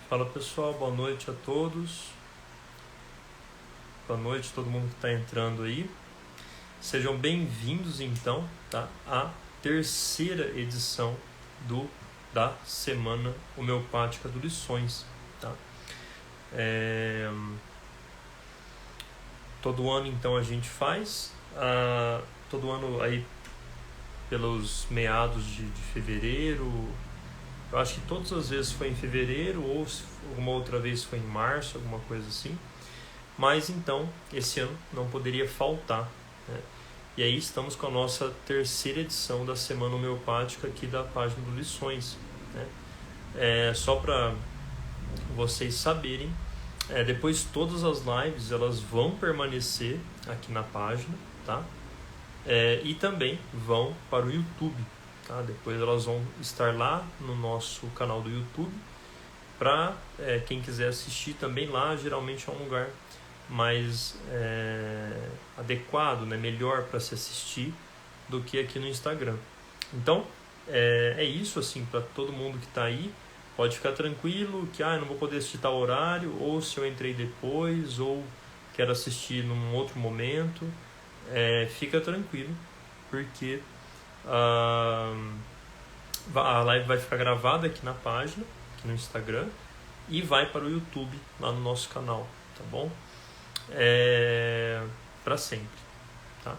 Fala pessoal, boa noite a todos. Boa noite a todo mundo que está entrando aí. Sejam bem-vindos então, tá? À terceira edição da Semana Homeopática do Lições, tá? Todo ano então a gente faz, todo ano aí pelos meados de fevereiro. Eu acho que todas as vezes foi em fevereiro ou alguma outra vez foi em março, alguma coisa assim. Mas então, esse ano não poderia faltar, né? E aí estamos com a nossa terceira edição da Semana Homeopática aqui da página do Lições, né? Só para vocês saberem, depois todas as lives elas vão permanecer aqui na página, tá? E também vão para o YouTube. Tá? Depois elas vão estar lá no nosso canal do YouTube para quem quiser assistir também lá. Geralmente é um lugar mais adequado, né? Melhor para se assistir do que aqui no Instagram. Então é isso, assim, para todo mundo que está aí. Pode ficar tranquilo que eu não vou poder assistir tal horário, ou se eu entrei depois, ou quero assistir num outro momento. Fica tranquilo, porque a live vai ficar gravada aqui na página, aqui no Instagram, e vai para o YouTube lá no nosso canal, tá bom? Para sempre, tá?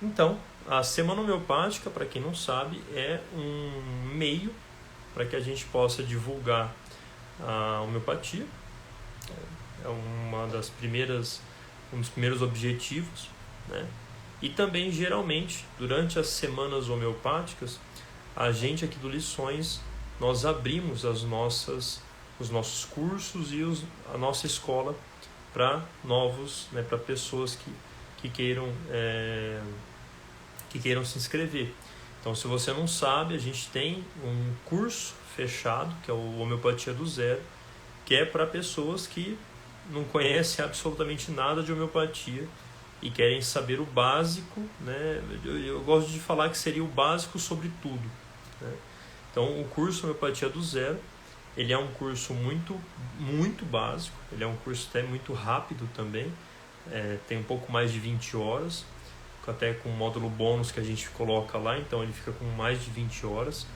Então, a Semana Homeopática, para quem não sabe, é um meio para que a gente possa divulgar a homeopatia. É um dos primeiros objetivos, né? E também, geralmente, durante as semanas homeopáticas, a gente aqui do Lições, nós abrimos os nossos cursos e a nossa escola para novos, né, para pessoas que queiram se inscrever. Então, se você não sabe, a gente tem um curso fechado, que é o Homeopatia do Zero, que é para pessoas que não conhecem absolutamente nada de homeopatia e querem saber o básico, né? Eu gosto de falar que seria o básico sobre tudo, né? Então, o curso Homeopatia do Zero, ele é um curso muito, muito básico, ele é um curso até muito rápido também, tem um pouco mais de 20 horas, até com o módulo bônus que a gente coloca lá, então ele fica com mais de 20 horas.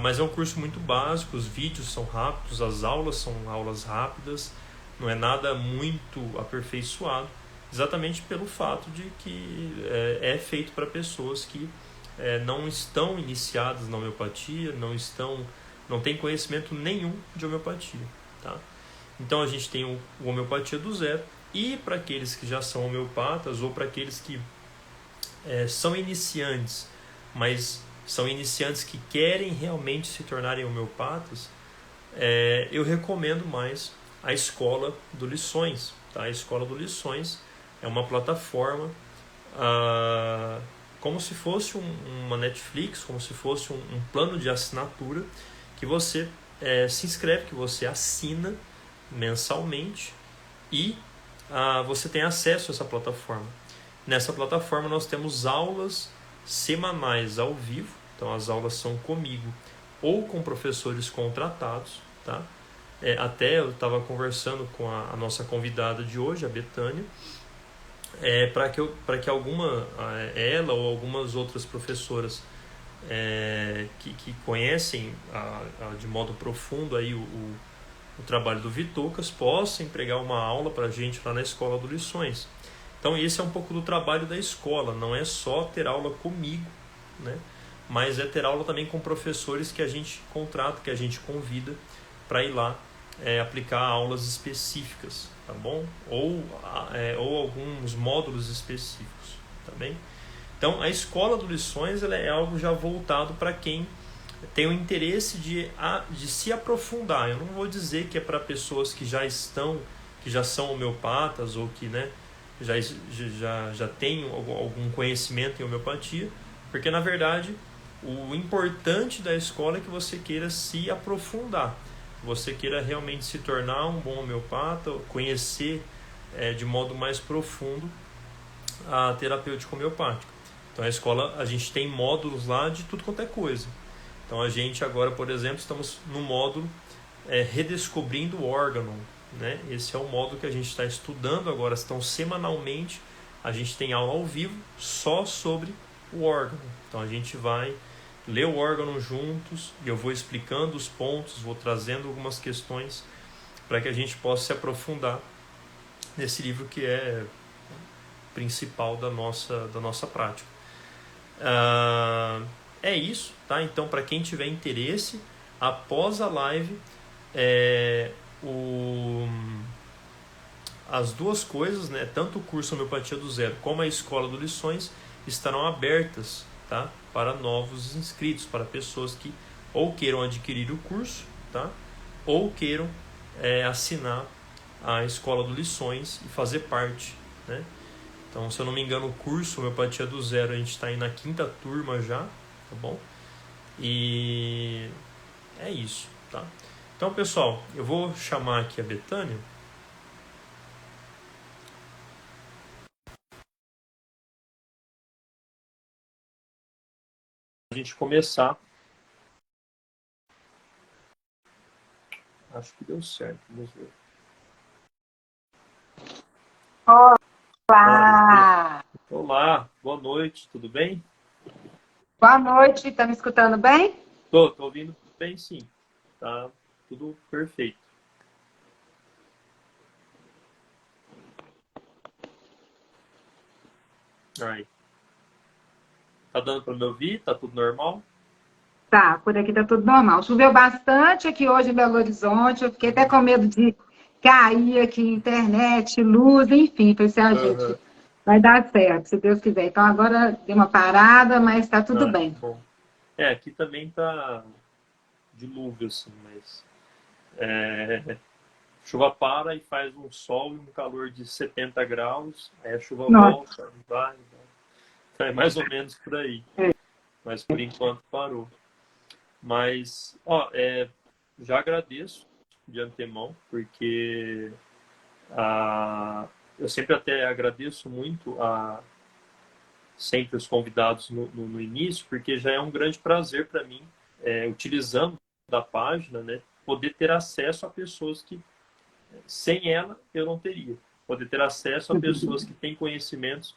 Mas é um curso muito básico, os vídeos são rápidos, as aulas são aulas rápidas, não é nada muito aperfeiçoado, exatamente pelo fato de que é feito para pessoas que não estão iniciadas na homeopatia, não têm conhecimento nenhum de homeopatia, tá? Então a gente tem o Homeopatia do Zero, e para aqueles que já são homeopatas ou para aqueles que são iniciantes, mas são iniciantes que querem realmente se tornarem homeopatas, eu recomendo mais a Escola do Lições, tá? A Escola do Lições é uma plataforma como se fosse uma Netflix, como se fosse um plano de assinatura que você se inscreve, que você assina mensalmente e você tem acesso a essa plataforma. Nessa plataforma nós temos aulas semanais ao vivo, então as aulas são comigo ou com professores contratados, tá? Até eu estava conversando com a nossa convidada de hoje, a Betânia, para que ela ou algumas outras professoras que conhecem de modo profundo aí o trabalho do Vitocas possam empregar uma aula para a gente lá na Escola do Lições. Então esse é um pouco do trabalho da escola, não é só ter aula comigo, né? Mas é ter aula também com professores que a gente contrata, que a gente convida para ir lá aplicar aulas específicas, tá bom? Ou alguns módulos específicos, tá bem? Então a Escola do Lições ela é algo já voltado para quem tem o interesse de se aprofundar. Eu não vou dizer que é para pessoas que já são homeopatas ou que, né, já têm algum conhecimento em homeopatia, porque na verdade o importante da escola é que você queira se aprofundar, você queira realmente se tornar um bom homeopata, conhecer de modo mais profundo a terapêutica homeopática. Então a escola, a gente tem módulos lá de tudo quanto é coisa. Então a gente agora, por exemplo, estamos no módulo Redescobrindo o Órgão, né? Esse é o módulo que a gente está estudando agora. Então semanalmente a gente tem aula ao vivo só sobre o órgão. Então a gente vai ler o órgão juntos e eu vou explicando os pontos, vou trazendo algumas questões para que a gente possa se aprofundar nesse livro que é principal da nossa prática. É isso, tá? Então, para quem tiver interesse, após a live, as duas coisas, né, tanto o curso Homeopatia do Zero como a Escola do Lições, estarão abertas, tá, para novos inscritos, para pessoas que ou queiram adquirir o curso, tá, ou queiram assinar a Escola do Lições e fazer parte, né? Então, se eu não me engano, o curso Homeopatia do Zero, a gente está aí na 5ª turma já, tá bom? E é isso, tá? Então, pessoal, eu vou chamar aqui a Betânia. A gente começar. Acho que deu certo, vamos ver. Olá! Olá, boa noite, tudo bem? Boa noite, tá me escutando bem? Tô ouvindo bem, sim. Tá tudo perfeito. Aí. Tá dando para me ouvir? Tá tudo normal? Tá, por aqui tá tudo normal. Choveu bastante aqui hoje em Belo Horizonte, eu fiquei até com medo de cair aqui, internet, luz, enfim, pensei, gente, Uhum. vai dar certo, se Deus quiser. Então agora deu uma parada, mas tá tudo Ah, bem. bom. Aqui também tá dilúvio, assim, mas chuva para e faz um sol e um calor de 70 graus, aí a chuva Nossa, volta, vai. Então é mais ou menos por aí. Mas por enquanto parou. Mas, já agradeço de antemão, porque eu sempre até agradeço muito sempre os convidados no início, porque já é um grande prazer para mim, utilizando da página, né, poder ter acesso a pessoas que, sem ela, eu não teria. Poder ter acesso a pessoas que têm conhecimentos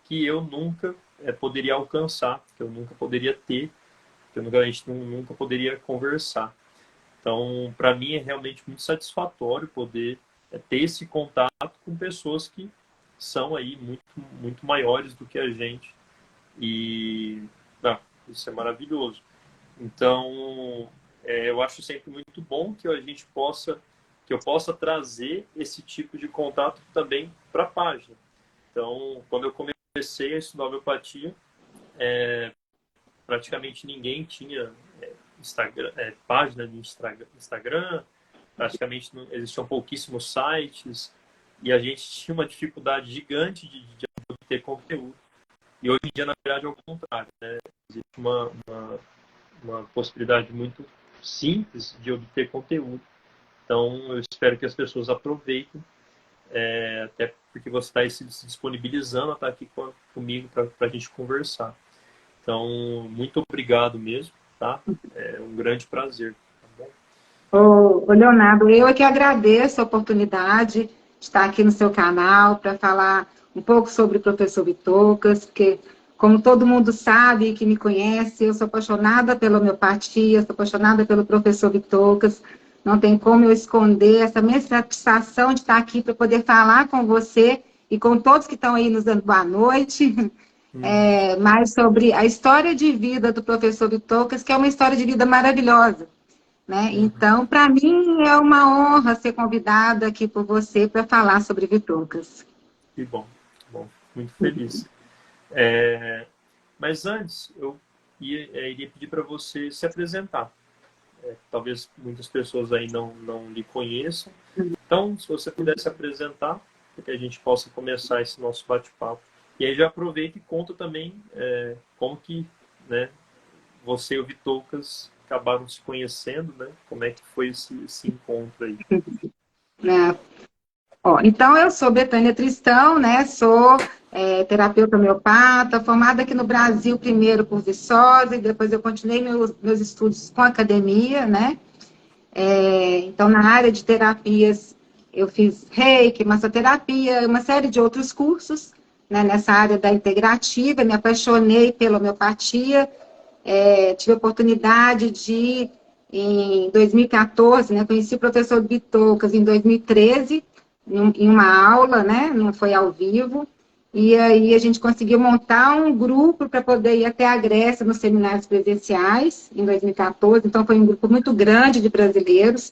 que eu nunca poderia alcançar, que eu nunca poderia ter, que a gente nunca poderia conversar. Então, para mim é realmente muito satisfatório poder ter esse contato com pessoas que são aí muito, muito maiores do que a gente. E isso é maravilhoso. Então, eu acho sempre muito bom que que eu possa trazer esse tipo de contato também para a página. Então, quando eu comecei a estudar homeopatia, praticamente ninguém tinha Instagram, página de Instagram, praticamente não, existiam pouquíssimos sites, e a gente tinha uma dificuldade gigante de obter conteúdo. E hoje em dia, na verdade, é o contrário, né? Existe uma possibilidade muito simples de obter conteúdo. Então, eu espero que as pessoas aproveitem, até porque você está se disponibilizando a estar aqui comigo para a gente conversar. Então, muito obrigado mesmo, tá? É um grande prazer. Tá bom? ô Leonardo, eu é que agradeço a oportunidade de estar aqui no seu canal para falar um pouco sobre o professor Vitocas, porque, como todo mundo sabe que me conhece, eu sou apaixonada pela homeopatia, sou apaixonada pelo professor Vitocas, não tem como eu esconder essa minha satisfação de estar aqui para poder falar com você e com todos que estão aí nos dando boa noite, Uhum. mais sobre a história de vida do professor Vitocas, que é uma história de vida maravilhosa, né? Uhum. Então, para mim, é uma honra ser convidada aqui por você para falar sobre Vitocas. Que bom, que bom. Muito feliz. Mas antes, eu iria pedir para você se apresentar. Talvez muitas pessoas aí não lhe conheçam. Então, se você puder se apresentar, para que a gente possa começar esse nosso bate-papo. E aí já aproveita e conta também como que, né, você e o Vitoucas acabaram se conhecendo, né? Como é que foi esse encontro aí? Né? Ó, então, eu sou Betânia Tristão, né? Sou terapeuta homeopata, formada aqui no Brasil, primeiro por Viçosa, e depois eu continuei meus estudos com academia, né? Então, na área de terapias, eu fiz reiki, massoterapia, uma série de outros cursos, né? Nessa área da integrativa, me apaixonei pela homeopatia, tive a oportunidade de, em 2014, né? Conheci o professor Bitocas em 2013, em uma aula, né? Não foi ao vivo. E aí a gente conseguiu montar um grupo para poder ir até a Grécia nos seminários presenciais, em 2014. Então, foi um grupo muito grande de brasileiros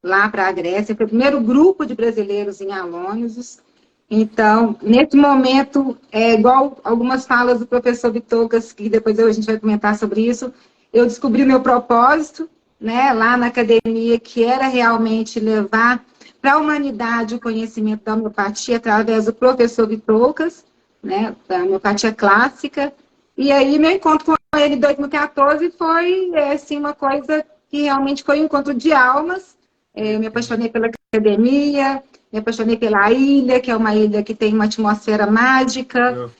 lá para a Grécia. Foi o primeiro grupo de brasileiros em Alônisos. Então, nesse momento, igual algumas falas do professor Bitocas, que depois a gente vai comentar sobre isso, eu descobri meu propósito, né, lá na academia, que era realmente levar para a humanidade o conhecimento da homeopatia através do professor Bitocas, né, da homeopatia clássica. E aí, meu encontro com ele em 2014 foi, assim, uma coisa que realmente foi um encontro de almas. Eu me apaixonei pela academia, me apaixonei pela ilha, que é uma ilha que tem uma atmosfera mágica,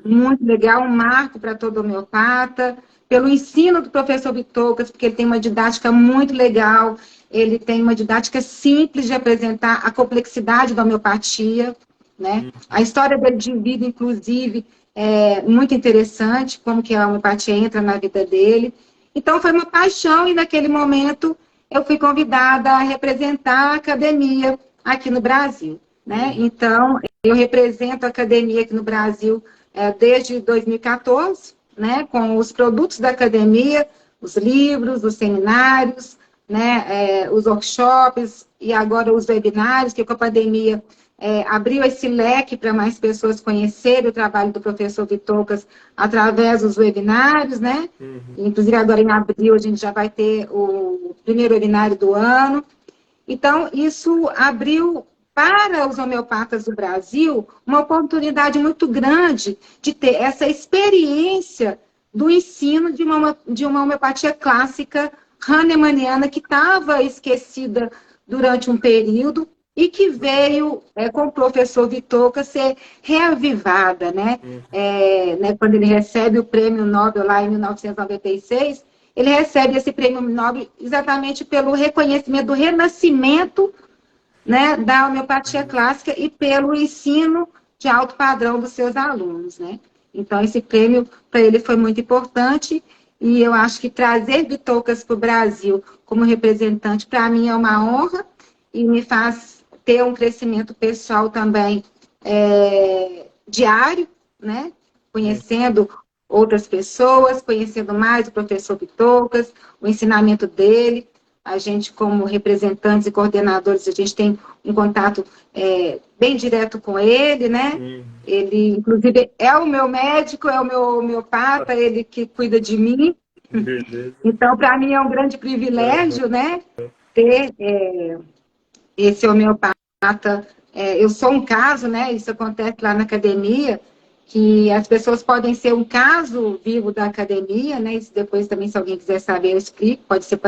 muito legal, um marco para todo homeopata. Pelo ensino do professor Bitocas, porque ele tem uma didática muito legal, ele tem uma didática simples de apresentar a complexidade da homeopatia, né? A história dele de vida, inclusive, é muito interessante, como que a homeopatia entra na vida dele. Então, foi uma paixão e, naquele momento, eu fui convidada a representar a academia aqui no Brasil, né? Então, eu represento a academia aqui no Brasil desde 2014, né? Com os produtos da academia, os livros, os seminários, né? Os workshops e agora os webinários, que com a pandemia abriu esse leque para mais pessoas conhecerem o trabalho do professor Bitocas através dos webinários, né? Inclusive, agora em abril, a gente já vai ter o primeiro webinário do ano. Então, isso abriu para os homeopatas do Brasil uma oportunidade muito grande de ter essa experiência do ensino de uma homeopatia clássica hahnemanniana que estava esquecida durante um período e que veio, com o professor Bitocas, ser reavivada, né? Quando ele recebe o prêmio Nobel lá em 1996, ele recebe esse prêmio Nobel exatamente pelo reconhecimento do renascimento, né, da homeopatia clássica e pelo ensino de alto padrão dos seus alunos, né? Então, esse prêmio, para ele, foi muito importante e eu acho que trazer Bitocas para o Brasil como representante, para mim, é uma honra e me faz ter um crescimento pessoal também diário, né? Conhecendo outras pessoas, conhecendo mais o professor Bitocas, o ensinamento dele. A gente, como representantes e coordenadores, a gente tem um contato bem direto com ele, né? Ele, inclusive, é o meu médico, é o meu homeopata, ele que cuida de mim. Beleza. Então, para mim, é um grande privilégio, né? Ter esse homeopata. Eu sou um caso, né? Isso acontece lá na academia, que as pessoas podem ser um caso vivo da academia, né? Isso depois também, se alguém quiser saber, eu explico. Pode ser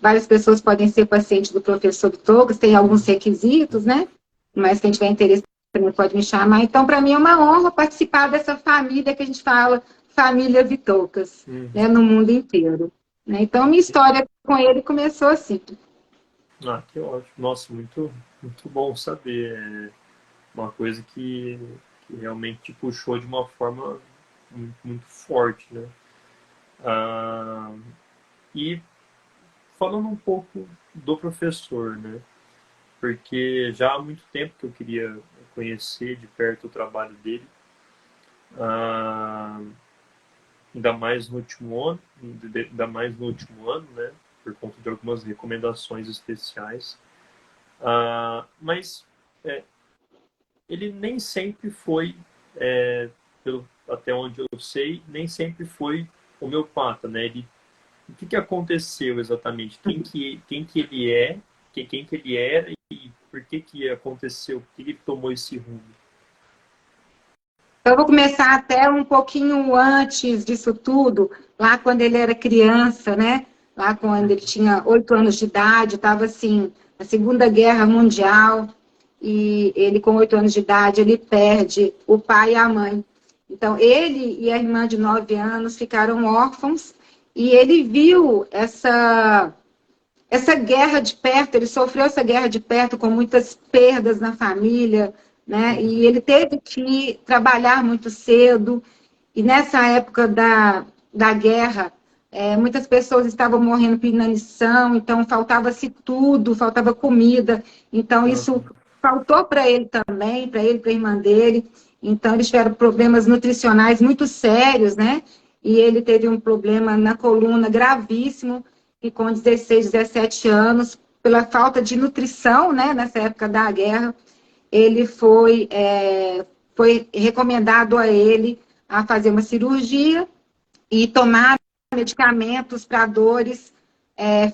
várias pessoas podem ser pacientes do professor Bitocas, tem alguns requisitos, né? Mas quem tiver interesse também pode me chamar. Então, para mim é uma honra participar dessa família que a gente fala, família Bitocas, né? No mundo inteiro. Né? Então, minha história com ele começou assim. Ah, que ótimo. Nossa, muito, muito bom saber. É uma coisa que realmente te puxou de uma forma muito, muito forte, né? E falando um pouco do professor, né? Porque já há muito tempo que eu queria conhecer de perto o trabalho dele, ainda mais no último ano, né? Por conta de algumas recomendações especiais. Mas ele nem sempre foi, até onde eu sei, nem sempre foi homeopata, né? O que aconteceu exatamente? Quem que ele é? Quem que ele era e por que aconteceu? Por que ele tomou esse rumo? Eu vou começar até um pouquinho antes disso tudo, lá quando ele era criança, né? Lá quando ele tinha 8 anos de idade, estava assim, na Segunda Guerra Mundial. e ele, com 8 anos de idade, ele perde o pai e a mãe. Então, ele e a irmã de 9 anos ficaram órfãos, e ele viu essa guerra de perto, ele sofreu essa guerra de perto com muitas perdas na família, né? E ele teve que trabalhar muito cedo, e nessa época da guerra, muitas pessoas estavam morrendo por inanição, então faltava-se tudo, faltava comida, então isso faltou para ele também, para ele, para a irmã dele, então eles tiveram problemas nutricionais muito sérios, né? E ele teve um problema na coluna gravíssimo, e com 16, 17 anos, pela falta de nutrição, né, nessa época da guerra, ele foi recomendado a ele a fazer uma cirurgia e tomar medicamentos para dores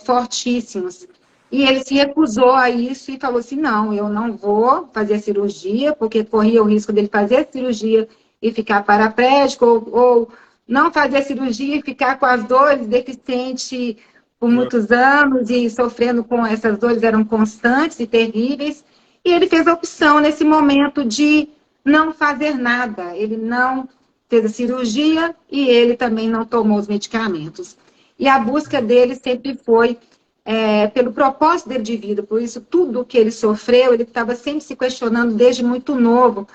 fortíssimos. E ele se recusou a isso e falou assim, não, eu não vou fazer a cirurgia, porque corria o risco dele fazer a cirurgia e ficar paraplégico, ou não fazer a cirurgia e ficar com as dores deficiente por muitos anos e sofrendo com essas dores, eram constantes e terríveis. E ele fez a opção nesse momento de não fazer nada. Ele não fez a cirurgia e ele também não tomou os medicamentos. E a busca dele sempre foi pelo propósito dele de vida. Por isso, tudo que ele sofreu, ele estava sempre se questionando desde muito novo.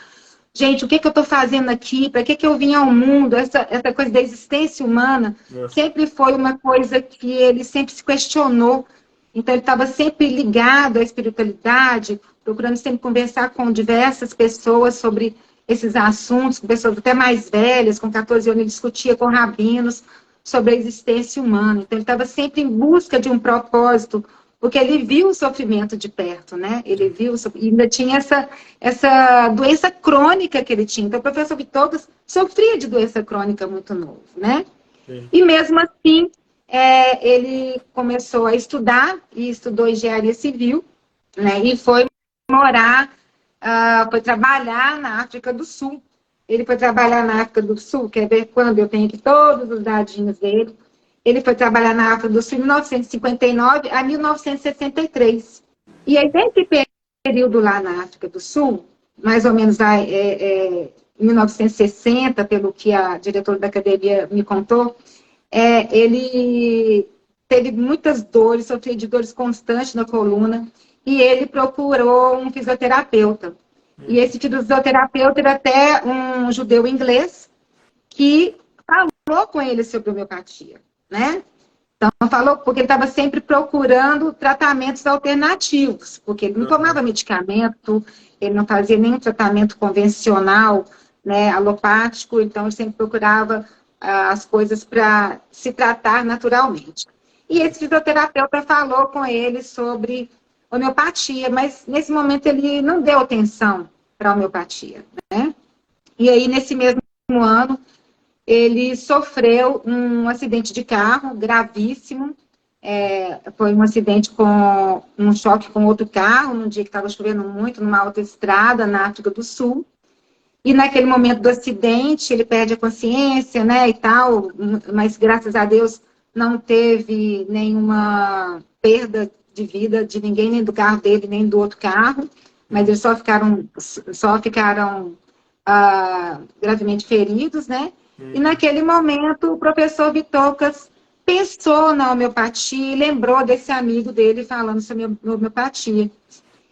Gente, o que eu estou fazendo aqui? Para que eu vim ao mundo? Essa coisa da existência humana sempre foi uma coisa que ele sempre se questionou. Então, ele estava sempre ligado à espiritualidade, procurando sempre conversar com diversas pessoas sobre esses assuntos, com pessoas até mais velhas, com 14 anos, ele discutia com rabinos sobre a existência humana. Então, ele estava sempre em busca de um propósito, porque ele viu o sofrimento de perto, né? Ele viu, e ainda tinha essa doença crônica que ele tinha. Então, o professor Vitorcas sofria de doença crônica muito novo, né? Sim. E mesmo assim, ele começou a estudar, e estudou engenharia civil, né? E foi morar, foi trabalhar na África do Sul. Ele foi trabalhar na África do Sul, quer ver quando eu tenho aqui todos os dadinhos dele. Ele foi trabalhar na África do Sul de 1959 a 1963. E aí, nesse período lá na África do Sul, mais ou menos em 1960, pelo que a diretora da academia me contou, ele teve muitas dores, sofria de dores constantes na coluna, e ele procurou um fisioterapeuta. E esse fisioterapeuta era até um judeu inglês que falou com ele sobre homeopatia, né? Então, falou porque ele estava sempre procurando tratamentos alternativos, porque ele não tomava medicamento, ele não fazia nenhum tratamento convencional, né, alopático, então ele sempre procurava as coisas para se tratar naturalmente. E esse fisioterapeuta falou com ele sobre homeopatia, mas nesse momento ele não deu atenção para a homeopatia, né? E aí, nesse mesmo ano, ele sofreu um acidente de carro gravíssimo. Foi um acidente com um choque com outro carro, num dia que estava chovendo muito, numa autoestrada na África do Sul. E naquele momento do acidente, ele perde a consciência, né, e tal, mas graças a Deus não teve nenhuma perda de vida de ninguém, nem do carro dele, nem do outro carro, mas eles só ficaram gravemente feridos, né? E naquele momento o professor Vitorcas pensou na homeopatia e lembrou desse amigo dele falando sobre a homeopatia.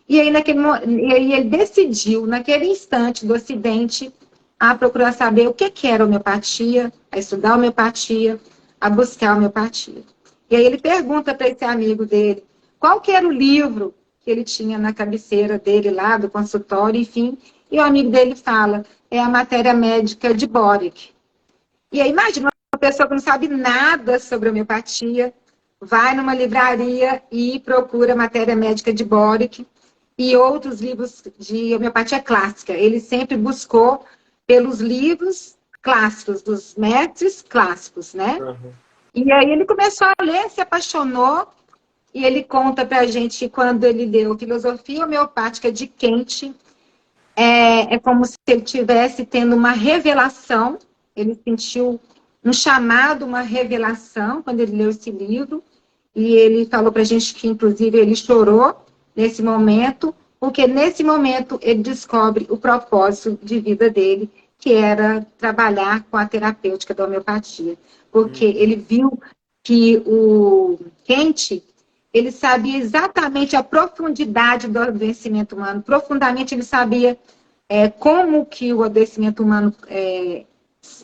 E aí, ele decidiu, naquele instante do acidente, a procurar saber o que era homeopatia, a estudar a homeopatia, a buscar a homeopatia. E aí ele pergunta para esse amigo dele qual que era o livro que ele tinha na cabeceira dele lá, do consultório, enfim. E o amigo dele fala, é a Matéria Médica de Boric. E aí, imagina uma pessoa que não sabe nada sobre homeopatia, vai numa livraria e procura Matéria Médica de Boric e outros livros de homeopatia clássica. Ele sempre buscou pelos livros clássicos, dos mestres clássicos, né? Uhum. E aí ele começou a ler, se apaixonou, e ele conta pra gente que quando ele leu Filosofia Homeopática de Kent, é como se ele estivesse tendo uma revelação, ele sentiu um chamado, uma revelação, quando ele leu esse livro, e ele falou pra gente que, inclusive, ele chorou nesse momento, porque nesse momento ele descobre o propósito de vida dele, que era trabalhar com a terapêutica da homeopatia. Porque ele viu que o Kent, ele sabia exatamente a profundidade do adoecimento humano, profundamente ele sabia como que o adoecimento humano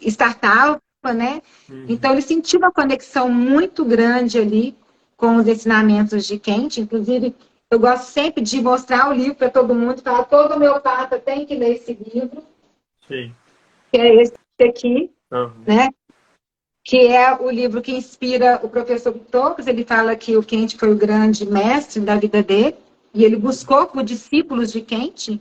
startava, né? Então ele sentiu uma conexão muito grande ali com os ensinamentos de Kent. Inclusive, eu gosto sempre de mostrar o livro para todo mundo, falar, todo homeopata tem que ler esse livro. Sim. Que é esse aqui, né? Que é o livro que inspira o professor Tocas. Ele fala que o Kent foi o grande mestre da vida dele, e ele buscou por discípulos de Kent,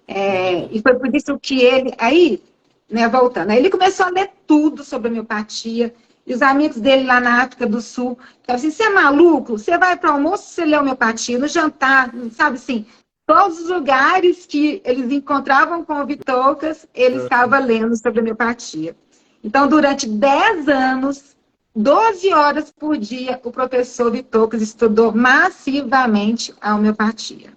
e foi por isso que ele... Aí, né, voltando, aí ele começou a ler tudo sobre homeopatia, e os amigos dele lá na África do Sul falavam assim, você é maluco? Você vai para o almoço, você lê homeopatia, no jantar, sabe assim... Todos os lugares que eles encontravam com o Vitocas, ele estava lendo sobre homeopatia. Então, durante 10 anos, 12 horas por dia, o professor Vitocas estudou massivamente a homeopatia.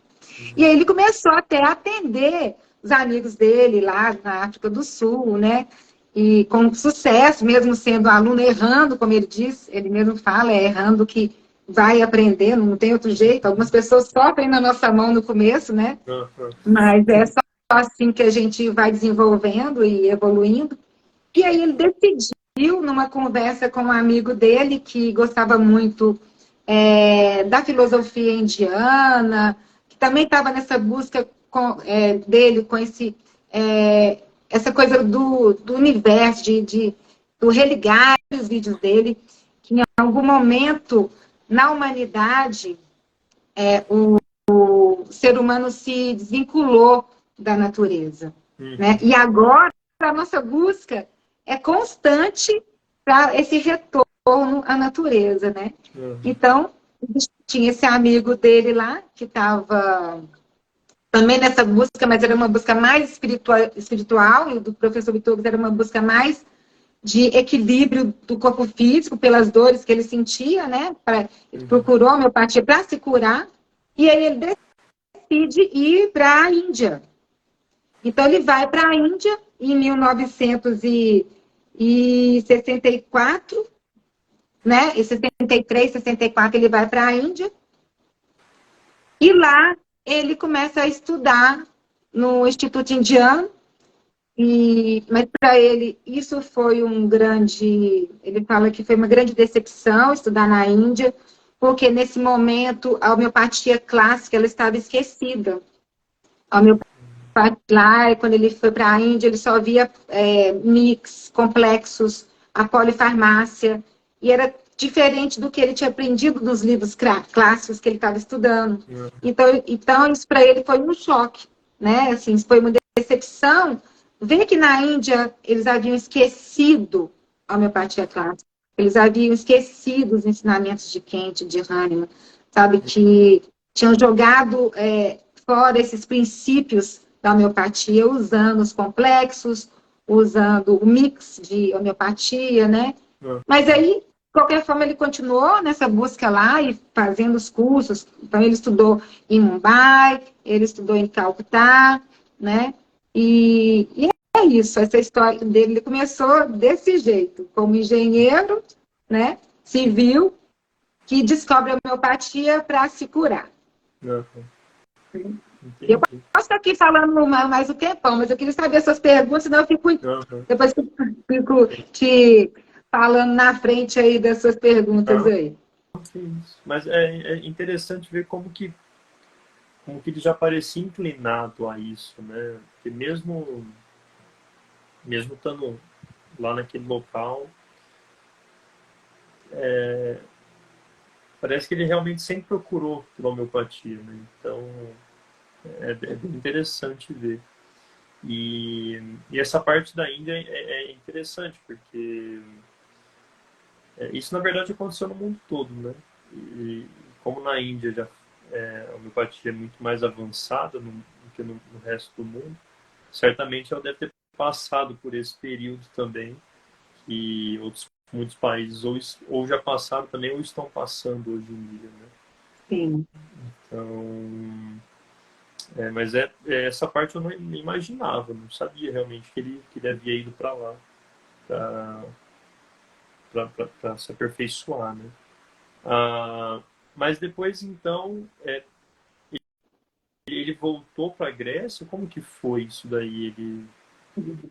E aí ele começou até a atender os amigos dele lá na África do Sul, né? E com sucesso, mesmo sendo aluno, errando, como ele diz, ele mesmo fala, errando que vai aprendendo, não tem outro jeito. Algumas pessoas sofrem na nossa mão no começo, né? Mas é só assim que a gente vai desenvolvendo e evoluindo. E aí ele decidiu, numa conversa com um amigo dele, que gostava muito da filosofia indiana, que também estava nessa busca dele com essa coisa do universo, do religar os vídeos dele, que em algum momento na humanidade o ser humano se desvinculou da natureza. Né? E agora a nossa busca é constante para esse retorno à natureza. Né? Então, tinha esse amigo dele lá, que estava também nessa busca, mas era uma busca mais espiritual, e o do professor Vitor era uma busca mais de equilíbrio do corpo físico, pelas dores que ele sentia, né? Ele procurou a homeopatia para se curar, e aí ele decide ir para a Índia. Então ele vai para a Índia em 1964, né? Em 63, 64 ele vai para a Índia, e lá ele começa a estudar no Instituto Indiano. Mas para ele isso foi ele fala que foi uma grande decepção estudar na Índia, porque nesse momento a homeopatia clássica ela estava esquecida. A homeopatia lá, quando ele foi para a Índia, ele só via mix, complexos, a polifarmácia, e era diferente do que ele tinha aprendido nos livros clássicos que ele estava estudando. Então isso para ele foi um choque, né? Assim, foi uma decepção. Ver que na Índia eles haviam esquecido a homeopatia clássica, eles haviam esquecido os ensinamentos de Kent, de Hahnemann, sabe, que tinham jogado fora esses princípios da homeopatia, usando os complexos, usando o mix de homeopatia, né? Mas aí, de qualquer forma, ele continuou nessa busca lá e fazendo os cursos. Então, ele estudou em Mumbai, ele estudou em Calcutá, né? E é isso, essa história dele. Ele começou desse jeito, como engenheiro, né, civil, que descobre a homeopatia para se curar. Eu posso estar aqui falando mais um tempão, mas eu queria saber suas perguntas, senão eu fico, depois eu fico te falando na frente aí das suas perguntas aí. Mas é interessante ver como que ele já parecia inclinado a isso, né? Porque mesmo estando lá naquele local, parece que ele realmente sempre procurou pela homeopatia, né? Então, é bem interessante ver. E essa parte da Índia é interessante, porque isso, na verdade, aconteceu no mundo todo, né? E como na Índia a homeopatia é muito mais avançada do que no resto do mundo, certamente ela deve ter passado por esse período também, que muitos países ou já passaram também ou estão passando hoje em dia, né? Sim. Então, Mas essa parte eu não imaginava, não sabia realmente que ele havia ido para lá para se aperfeiçoar, né? Mas depois, então, ele voltou para a Grécia? Como que foi isso daí?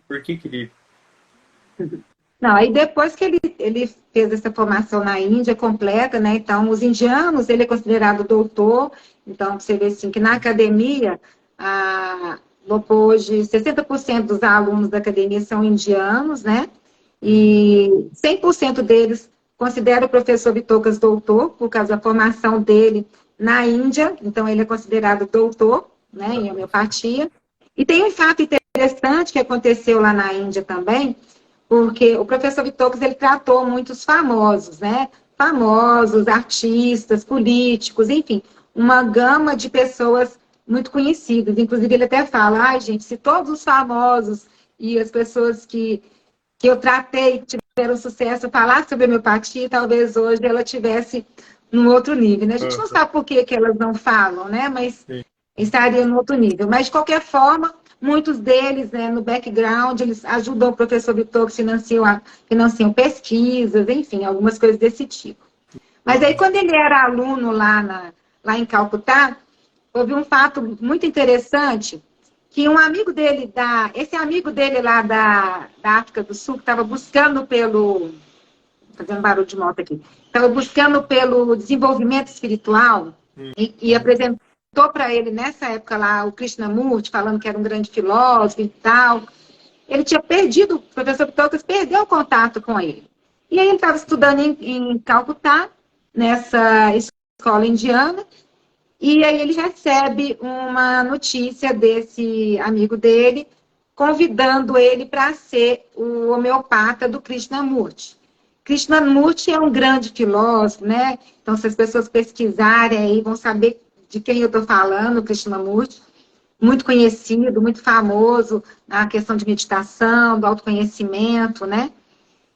Por que que ele... Não, aí depois que ele fez essa formação na Índia completa, né? Então, os indianos, ele é considerado doutor. Então, você vê assim, que na academia, hoje, 60% dos alunos da academia são indianos, né? E 100% deles consideram o professor Vithokas doutor, por causa da formação dele na Índia. Então, ele é considerado doutor, né, em homeopatia. E tem um fato interessante que aconteceu lá na Índia também, porque o professor Vithokas, ele tratou muitos famosos, né? Famosos, artistas, políticos, enfim, uma gama de pessoas muito conhecidas. Inclusive, ele até fala, ai, gente, se todos os famosos e as pessoas que eu tratei tiveram sucesso falassem sobre homeopatia, talvez hoje ela tivesse num outro nível, né? A gente não sabe por que elas não falam, né? Mas estaria no outro nível. Mas, de qualquer forma, muitos deles, né, no background, eles ajudam o professor Vithokas, financiam pesquisas, enfim, algumas coisas desse tipo. Mas aí, quando ele era aluno lá em Calcutá, houve um fato muito interessante, que um amigo dele, esse amigo dele lá da África do Sul, que estava buscando fazendo barulho de moto aqui, estava buscando pelo desenvolvimento espiritual e apresentou para ele, nessa época lá, o Krishnamurti, falando que era um grande filósofo e tal. Ele tinha perdido, o professor Vithokas perdeu o contato com ele. E aí ele estava estudando em Calcutá, nessa escola indiana, e aí ele recebe uma notícia desse amigo dele, convidando ele para ser o homeopata do Krishnamurti. Krishnamurti é um grande filósofo, né? Então, se as pessoas pesquisarem aí, vão saber de quem eu estou falando, Krishnamurti. Muito conhecido, muito famoso na questão de meditação, do autoconhecimento, né?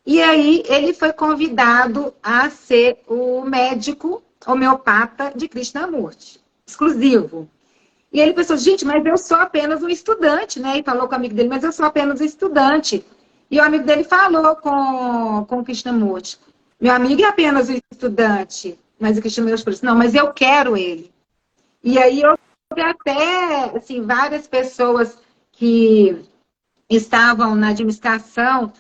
E aí ele foi convidado a ser o médico homeopata de Krishnamurti, exclusivo. E ele pensou, gente, mas eu sou apenas um estudante, né? E falou com o amigo dele, mas eu sou apenas um estudante. E o amigo dele falou com o Krishnamurti, meu amigo é apenas um estudante. Mas o Krishnamurti falou assim, não, mas eu quero ele. E aí houve até, assim, várias pessoas que estavam na administração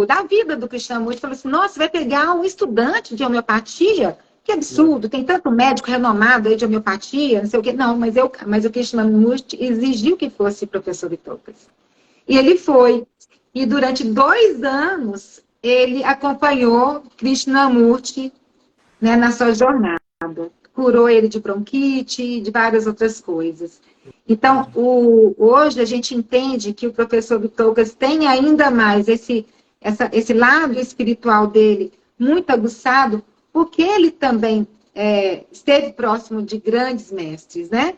da vida do Krishnamurti, falou assim, nossa, vai pegar um estudante de homeopatia? Que absurdo, tem tanto médico renomado aí de homeopatia, não sei o quê. Não, mas o Krishnamurti exigiu que fosse professor Vithokas. E ele foi. E durante 2 anos, ele acompanhou Krishnamurti, né, na sua jornada. Curou ele de bronquite e de várias outras coisas. Então, hoje a gente entende que o professor Vithokas tem ainda mais esse lado espiritual dele muito aguçado, porque ele também esteve próximo de grandes mestres, né?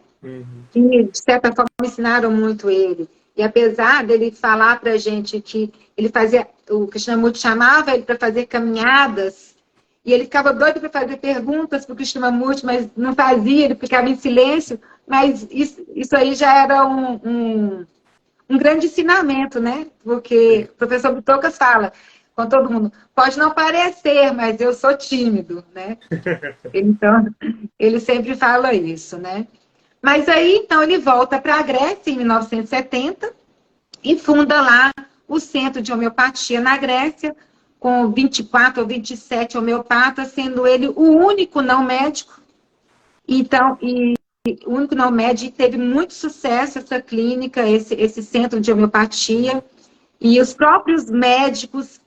Que, de certa forma, ensinaram muito ele. E apesar dele falar para a gente que o Krishnamurti chamava ele para fazer caminhadas, e ele ficava doido para fazer perguntas para o Krishnamurti, mas não fazia, ele ficava em silêncio, mas isso aí já era um grande ensinamento, né? Porque o professor Vithokas fala com todo mundo, pode não parecer, mas eu sou tímido, né? Então, ele sempre fala isso, né? Mas aí, então, ele volta para a Grécia em 1970 e funda lá o Centro de Homeopatia na Grécia, com 24 ou 27 homeopatas, sendo ele o único não médico. Então, o único não médico, teve muito sucesso essa clínica, esse centro de homeopatia, e os próprios médicos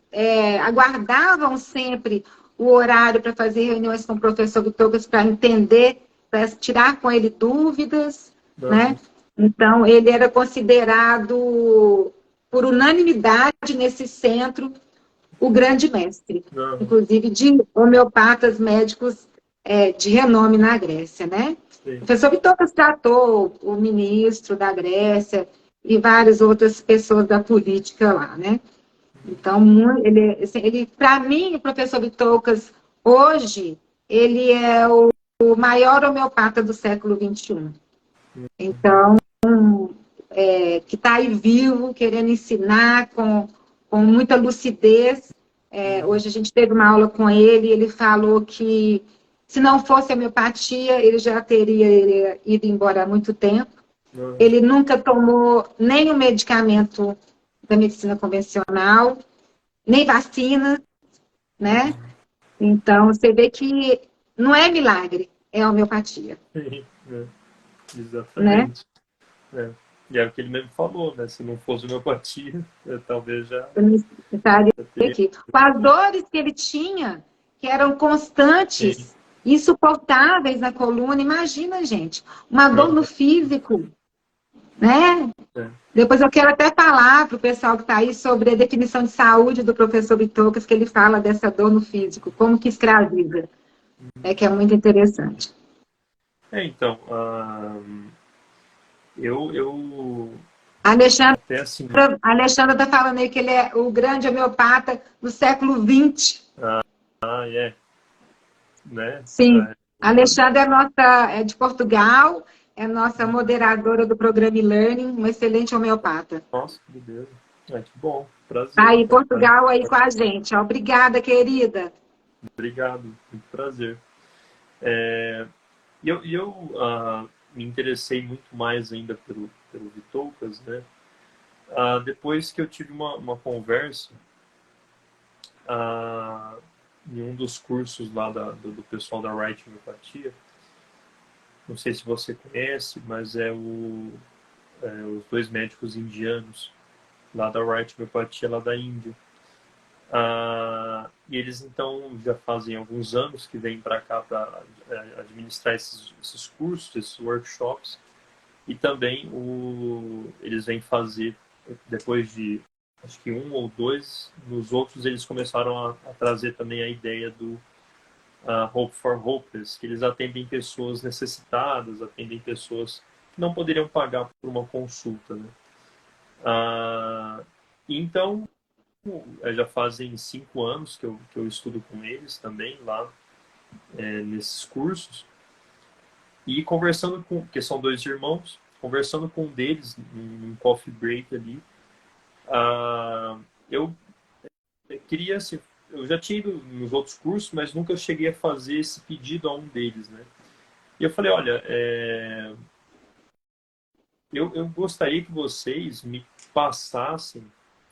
aguardavam sempre o horário para fazer reuniões com o professor Vithokas para entender, para tirar com ele dúvidas, né? Então, ele era considerado, por unanimidade nesse centro, o grande mestre, inclusive de homeopatas médicos de renome na Grécia, né? Sim. O professor Vithokas tratou o ministro da Grécia e várias outras pessoas da política lá, né? Então, ele para mim, o professor Vithokas, hoje, ele é o maior homeopata do século XXI. Então, que está aí vivo, querendo ensinar com muita lucidez. Hoje a gente teve uma aula com ele e ele falou que se não fosse a homeopatia, ele já teria ido embora há muito tempo. Ele nunca tomou nenhum medicamento da medicina convencional, nem vacina, né? Então, você vê que não é milagre, é homeopatia. Sim, Né? exatamente. E é o que ele mesmo falou, né? Se não fosse homeopatia, talvez já Estaria teria. aqui. Com as dores que ele tinha, que eram Sim. constantes, insuportáveis na coluna, imagina, gente, uma dor no físico, né? Depois eu quero até falar para o pessoal que está aí sobre a definição de saúde do professor Bitocas, que ele fala dessa dor no físico, como que escraviza, que é muito interessante. Então, eu até assim. A Alexandra está falando aí que ele é o grande homeopata do século XX. Né? Sim. A Alexandra é de Portugal, é nossa moderadora do programa e-learning, uma excelente homeopata. Nossa, que beleza. Que bom, prazer. Tá aí, Portugal aí com a gente. Obrigada, querida. Obrigado, muito prazer. Eu me interessei muito mais ainda pelo Vitoucas, né? Depois que eu tive uma conversa em um dos cursos lá do pessoal da Wright Homeopatia. Não sei se você conhece, mas os dois médicos indianos lá da Wright Homeopatia, lá da Índia. E eles, então, já fazem alguns anos que vêm para cá para administrar esses cursos, esses workshops. E também eles vêm fazer, depois de, acho que 1 ou 2, nos outros eles começaram a trazer também a ideia do Hope for Hopeless, que eles atendem pessoas necessitadas, atendem pessoas que não poderiam pagar por uma consulta, né? Então, já fazem 5 anos que eu estudo com eles também, lá nesses cursos. E conversando com, que são 2 irmãos, conversando com um deles num coffee break ali, eu queria, assim, eu já tinha ido nos outros cursos, mas nunca cheguei a fazer esse pedido a um deles, né? E eu falei, olha, eu gostaria que vocês me passassem,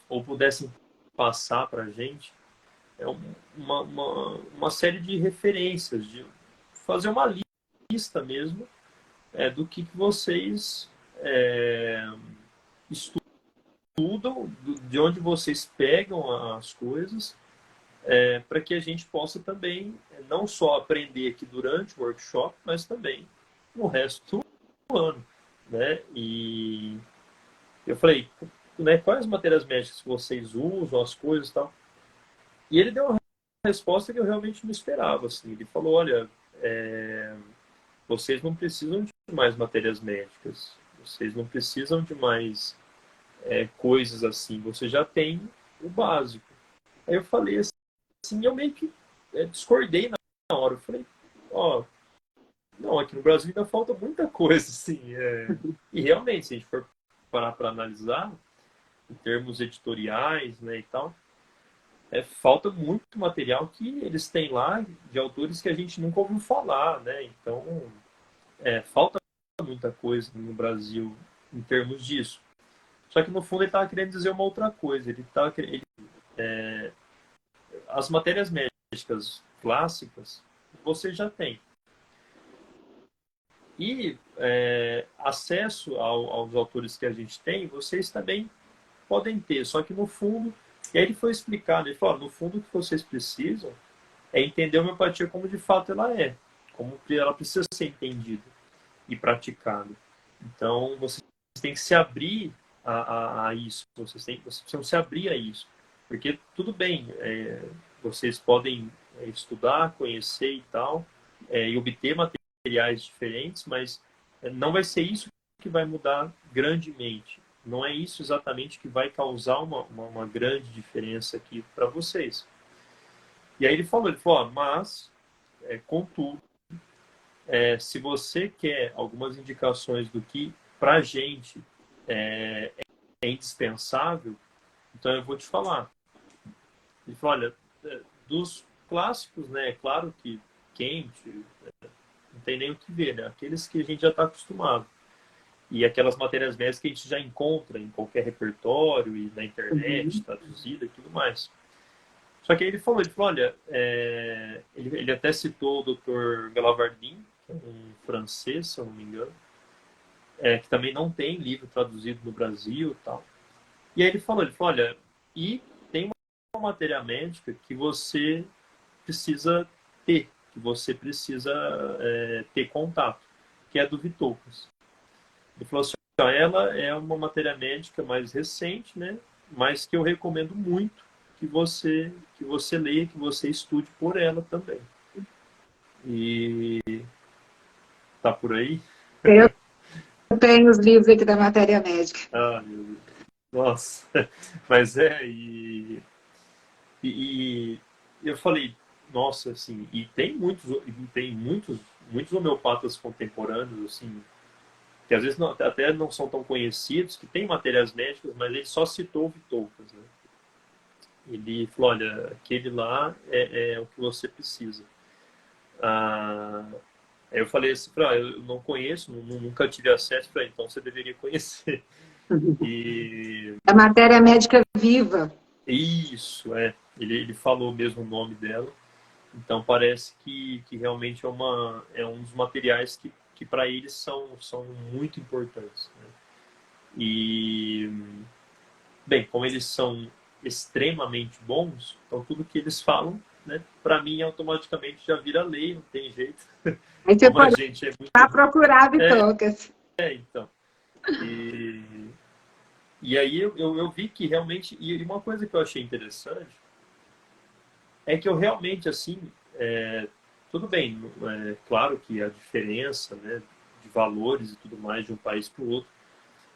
ou pudessem passar para a gente, uma série de referências, de fazer uma lista mesmo do que vocês estudam, de onde vocês pegam as coisas, para que a gente possa também não só aprender aqui durante o workshop, mas também no resto do ano, né? E eu falei, né, quais matérias médicas vocês usam, as coisas e tal. E ele deu uma resposta que eu realmente não esperava, assim. Ele falou, olha, vocês não precisam de mais matérias médicas, vocês não precisam de mais coisas assim, você já tem o básico. Aí eu falei assim, eu meio que discordei na hora. Eu falei, não, aqui no Brasil ainda falta muita coisa, assim. E realmente, se a gente for parar para analisar, em termos editoriais, né, e tal, falta muito material que eles têm lá de autores que a gente nunca ouviu falar, né? Então, falta muita coisa no Brasil em termos disso. Só que no fundo ele estava querendo dizer uma outra coisa. As matérias médicas clássicas você já tem. E acesso aos autores que a gente tem, vocês também podem ter. Só que no fundo, e aí ele foi explicando, ele falou, no fundo o que vocês precisam é entender a homeopatia como de fato ela é, como ela precisa ser entendida e praticada. Então, vocês têm que se abrir a isso, vocês precisam se abrir a isso. Porque tudo bem, vocês podem estudar, conhecer e tal, e obter materiais diferentes, mas não vai ser isso que vai mudar grandemente. Não é isso exatamente que vai causar uma grande diferença aqui para vocês. E aí ele falou, mas, contudo, se você quer algumas indicações do que para a gente é indispensável, então eu vou te falar. Ele falou, olha, dos clássicos, né? É claro que quente, não tem nem o que ver, né? Aqueles que a gente já está acostumado. E aquelas matérias médicas que a gente já encontra em qualquer repertório e na internet, traduzida e tudo mais. Só que aí ele falou, olha, ele até citou o Dr. Galavardin, que é um francês, se eu não me engano, que também não tem livro traduzido no Brasil e tal. E aí ele falou, olha, e tem uma matéria médica que você precisa ter, que você precisa ter contato, que é a do Vitoucas. Ele falou assim, ela é uma matéria médica mais recente, né? Mas que eu recomendo muito que você leia, que você estude por ela também. E tá por aí? Eu tenho os livros aqui da matéria médica. Ah, meu Deus. Nossa. Mas e eu falei, nossa, assim, e tem muitos homeopatas contemporâneos, assim, que às vezes até não são tão conhecidos, que tem matérias médicas, mas ele só citou o Vitoucas, né? Ele falou, olha, aquele lá é o que você precisa. Aí eu falei assim, eu não conheço, nunca tive acesso, então você deveria conhecer. E... A matéria médica viva. Isso, ele falou mesmo o nome dela. Então parece que realmente é um dos materiais que para eles são muito importantes, né? E, bem, como eles são extremamente bons, então tudo que eles falam, né, para mim automaticamente já vira lei, não tem jeito. Aí você Como a pode gente é muito... procurar Vitoucas. Então. E aí eu vi que realmente... E uma coisa que eu achei interessante é que eu realmente, assim... tudo bem, claro que a diferença, né, de valores e tudo mais de um país para o outro.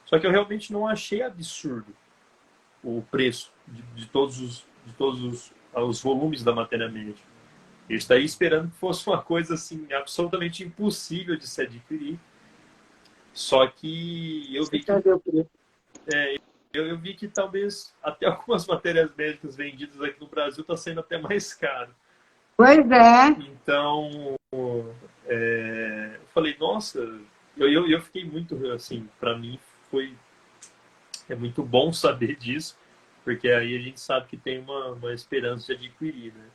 Só que eu realmente não achei absurdo o preço de todos os volumes da matéria médica. Eu estaria esperando que fosse uma coisa assim absolutamente impossível de se adquirir. Só que eu vi que eu vi que talvez até algumas matérias médicas vendidas aqui no Brasil está sendo até mais caro. Pois é. Então, eu falei, nossa, eu fiquei muito, assim, para mim é muito bom saber disso, porque aí a gente sabe que tem uma esperança de adquirir, né?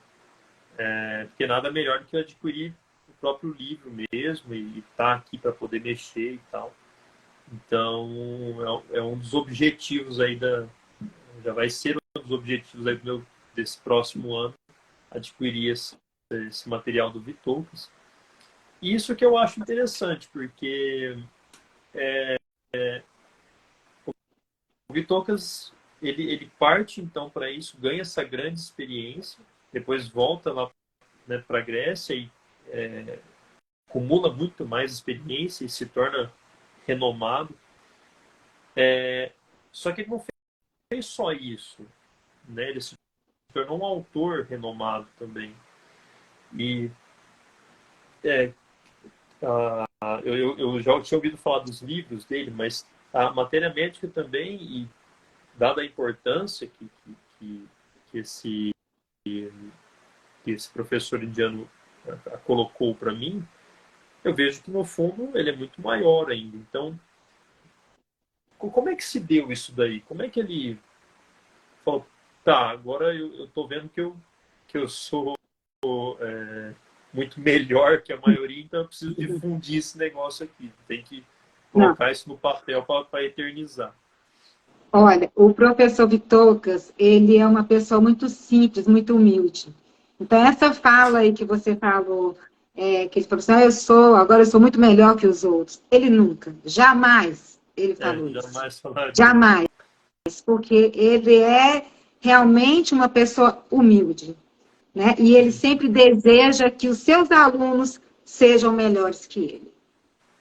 Porque nada melhor do que adquirir o próprio livro mesmo e estar aqui para poder mexer e tal. Então, é um dos objetivos aí já vai ser um dos objetivos aí desse próximo ano, adquirir esse material do Vitoucas. Isso que eu acho interessante, porque o Vitoucas, ele parte então para isso, ganha essa grande experiência, depois volta lá, né, para a Grécia e acumula muito mais experiência e se torna renomado. Só que ele não fez só isso, né? Ele se tornou um autor renomado também. E eu já tinha ouvido falar dos livros dele, mas a matéria médica também, e dada a importância que esse professor indiano colocou para mim, eu vejo que no fundo ele é muito maior ainda. Então, como é que se deu isso daí? Como é que ele falou, tá, agora eu estou vendo que eu sou muito melhor que a maioria, então eu preciso difundir esse negócio aqui. Tem que colocar isso no papel para eternizar. Olha, o professor Vitoucas, ele é uma pessoa muito simples, muito humilde. Então, essa fala aí que você falou, que ele falou assim, agora eu sou muito melhor que os outros. Ele nunca, jamais ele falou isso. Jamais falaria. Jamais, porque ele é realmente uma pessoa humilde, né? E ele sempre deseja que os seus alunos sejam melhores que ele.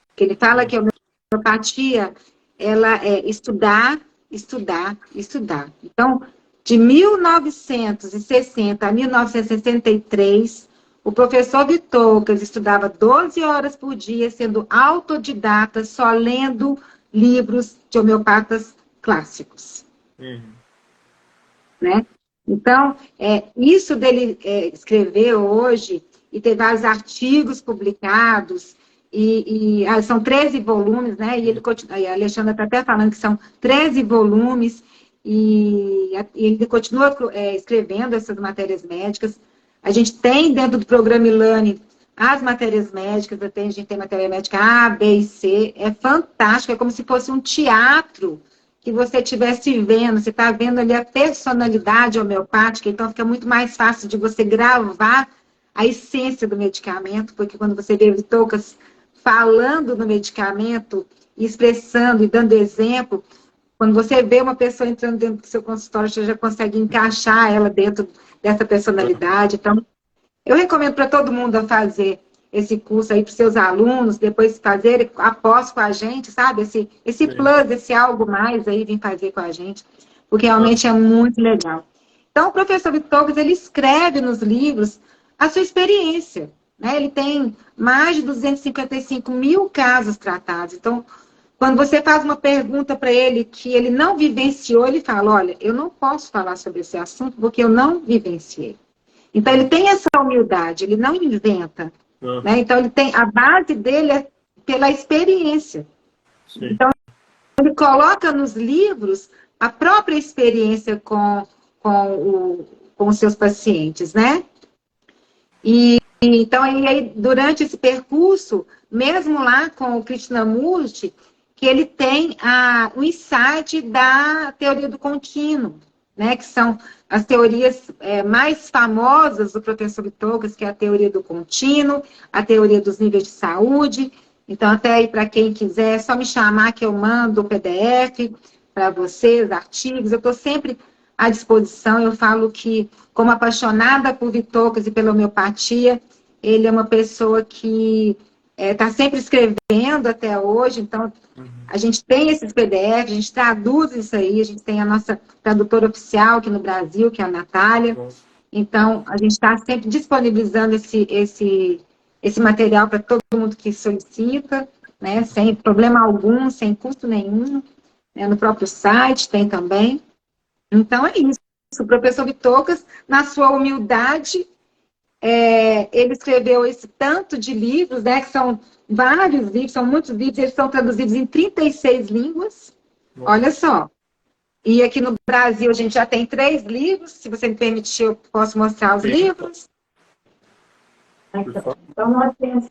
Porque ele fala que a homeopatia, ela é estudar, estudar, estudar. Então, de 1960 a 1963, O professor Vitocas estudava 12 horas por dia, sendo autodidata, só lendo livros de homeopatas clássicos. Né? Então, isso dele escrever hoje, e ter vários artigos publicados, são 13 volumes, né? E a Alexandra está até falando que são 13 volumes, e ele continua escrevendo essas matérias médicas. A gente tem dentro do programa e-learning as matérias médicas, a gente tem matéria médica A, B e C, é fantástico, é como se fosse um teatro que você estivesse vendo, você está vendo ali a personalidade homeopática, então fica muito mais fácil de você gravar a essência do medicamento, porque quando você vê Vitocas falando no medicamento, expressando e dando exemplo, quando você vê uma pessoa entrando dentro do seu consultório, você já consegue encaixar ela dentro dessa personalidade. Então, eu recomendo para todo mundo a fazer esse curso aí para os seus alunos, depois fazer após com a gente, sabe? Esse plus, esse algo mais aí, vem fazer com a gente, porque realmente é muito legal. Então, o professor Vitocas, ele escreve nos livros a sua experiência, né? Ele tem mais de 255 mil casos tratados. Então, quando você faz uma pergunta para ele que ele não vivenciou, ele fala, olha, eu não posso falar sobre esse assunto porque eu não vivenciei. Então, ele tem essa humildade, ele não inventa. Né? Então, ele tem, a base dele é pela experiência. Sim. Então, ele coloca nos livros a própria experiência com os seus pacientes, né? Então, aí, durante esse percurso, mesmo lá com o Krishnamurti, que ele tem o insight da teoria do contínuo, né? Que são as teorias mais famosas do professor Vitocas, que é a teoria do contínuo, a teoria dos níveis de saúde. Então, até aí, para quem quiser, é só me chamar que eu mando o PDF para vocês, artigos. Eu estou sempre à disposição. Eu falo que, como apaixonada por Vitocas e pela homeopatia, ele é uma pessoa que está sempre escrevendo até hoje. Então, a gente tem esses PDFs, a gente traduz isso aí, a gente tem a nossa tradutora oficial aqui no Brasil, que é a Natália. Então, a gente está sempre disponibilizando esse material para todo mundo que solicita, né, sem problema algum, sem custo nenhum, né, no próprio site tem também. Então, é isso. O professor Vitocas, na sua humildade, ele escreveu esse tanto de livros, né, que são vários livros, são muitos livros, eles são traduzidos em 36 línguas. Nossa. Olha só. E aqui no Brasil a gente já tem 3 livros, se você me permitir, eu posso mostrar os livros. Então, nós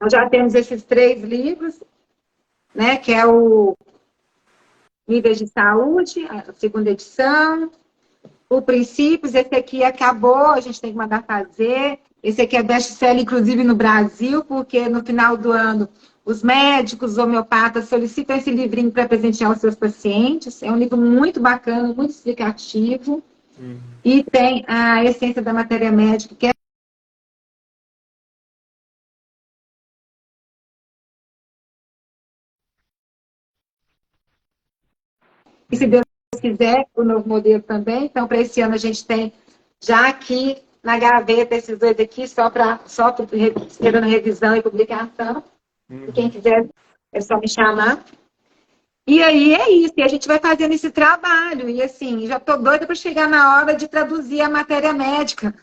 já temos esses 3 livros, né, que é o Níveis de Saúde, a segunda edição, o Princípios, esse aqui acabou, a gente tem que mandar fazer. Esse aqui é best-seller, inclusive, no Brasil, porque no final do ano os médicos, os homeopatas solicitam esse livrinho para presentear os seus pacientes. É um livro muito bacana, muito explicativo. E tem a essência da matéria médica, que é e se Deus quiser, o novo modelo também. Então, para esse ano, a gente tem já aqui na gaveta esses 2 aqui, só esperando revisão e publicação. Quem quiser, é só me chamar. E aí é isso, e a gente vai fazendo esse trabalho. E assim, já estou doida para chegar na hora de traduzir a matéria médica,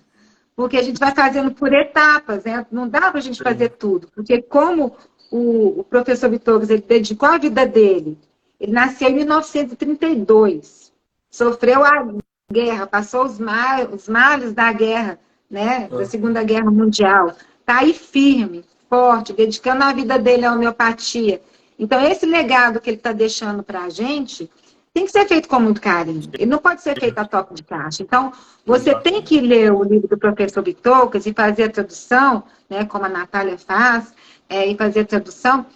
porque a gente vai fazendo por etapas, né? Não dá para a gente fazer tudo, porque como o professor Vitocas, ele dedicou a vida dele, ele nasceu em 1932, sofreu a guerra, passou os males da guerra, né? Da Segunda Guerra Mundial, está aí firme, forte, dedicando a vida dele à homeopatia. Então, esse legado que ele está deixando para a gente tem que ser feito com muito carinho. Ele não pode ser feito a toque de caixa. Então, você tem que ler o livro do professor Vitocas e fazer a tradução, né, como a Natália faz, e fazer a tradução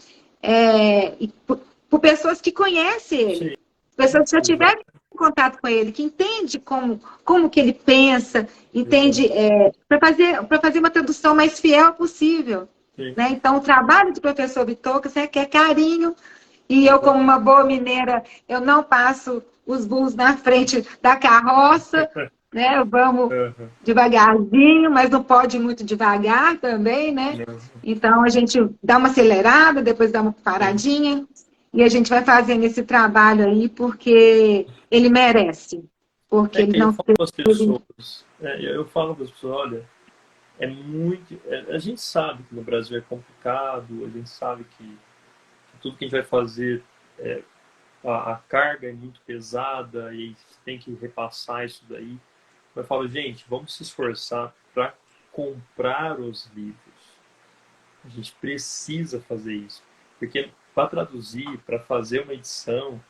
por pessoas que conhecem ele, pessoas que já tiveram contato com ele, que entende como que ele pensa, entende, para fazer uma tradução mais fiel possível. Né? Então, o trabalho do professor Vitocas que é carinho, e eu, como uma boa mineira, eu não passo os burros na frente da carroça, né? Vamos Uhum. devagarzinho, mas não pode ir muito devagar também, né? Então a gente dá uma acelerada, depois dá uma Sim. paradinha, e a gente vai fazendo esse trabalho aí porque ele merece, porque ele não Eu falo para as teve. pessoas, eu falo para as pessoas, olha, é muito. A gente sabe que no Brasil é complicado, a gente sabe que tudo que a gente vai fazer, a carga é muito pesada e tem que repassar isso daí. Mas eu falo, gente, vamos se esforçar para comprar os livros. A gente precisa fazer isso. Porque para traduzir, para fazer uma edição,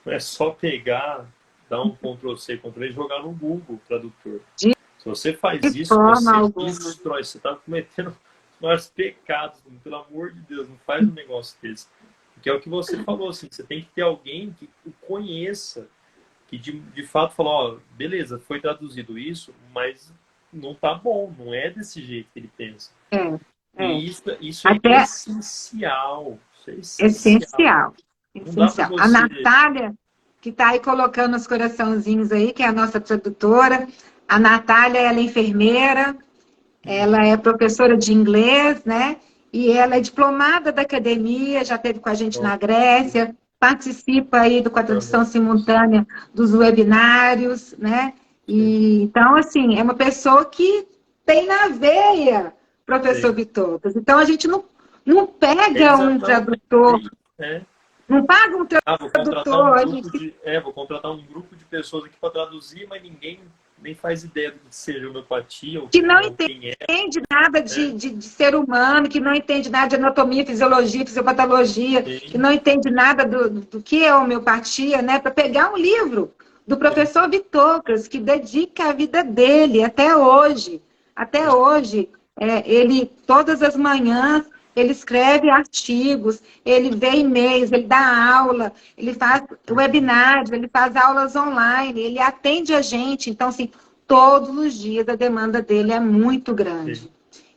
não é só pegar, dar um Ctrl+C, Ctrl+V e jogar no Google Tradutor. Se você De faz isso, forma você alguma. destrói. Você está cometendo os maiores pecados. Pelo amor de Deus, não faz um negócio desse. Porque é o que você falou, assim, você tem que ter alguém que o conheça, que de fato falou, ó, beleza, foi traduzido isso, mas não tá bom, não é desse jeito que ele pensa. É, é. E isso é Até essencial. Isso é essencial. essencial. Não dá para Essencial. A você. Natália, que está aí colocando os coraçãozinhos aí, que é a nossa tradutora. A Natália, ela é enfermeira, ela é professora de inglês, né? E ela é diplomada da academia, já esteve com a gente na Grécia, participa aí com a tradução Aham, simultânea dos webinários, né? sim, E, então, assim, é uma pessoa que tem na veia, professor sim. Vitor. Então, a gente não É pega um exatamente tradutor, isso. É. não paga um Vou contratar um tradutor, a grupo gente de. Vou contratar um grupo de pessoas aqui para traduzir, mas ninguém nem faz ideia do que seja homeopatia, o que que não não, quem é. entende nada Né? de ser humano, que não entende nada de anatomia, fisiologia, fisiopatologia, que Sim, não entende nada do que é homeopatia, né? Para pegar um livro do sim, professor Vitocras, que dedica a vida dele até sim. hoje, ele, todas as manhãs, ele escreve artigos, ele vê e-mails, ele dá aula, ele faz webinários, ele faz aulas online, ele atende a gente. Então, assim, todos os dias a demanda dele é muito Sim. grande.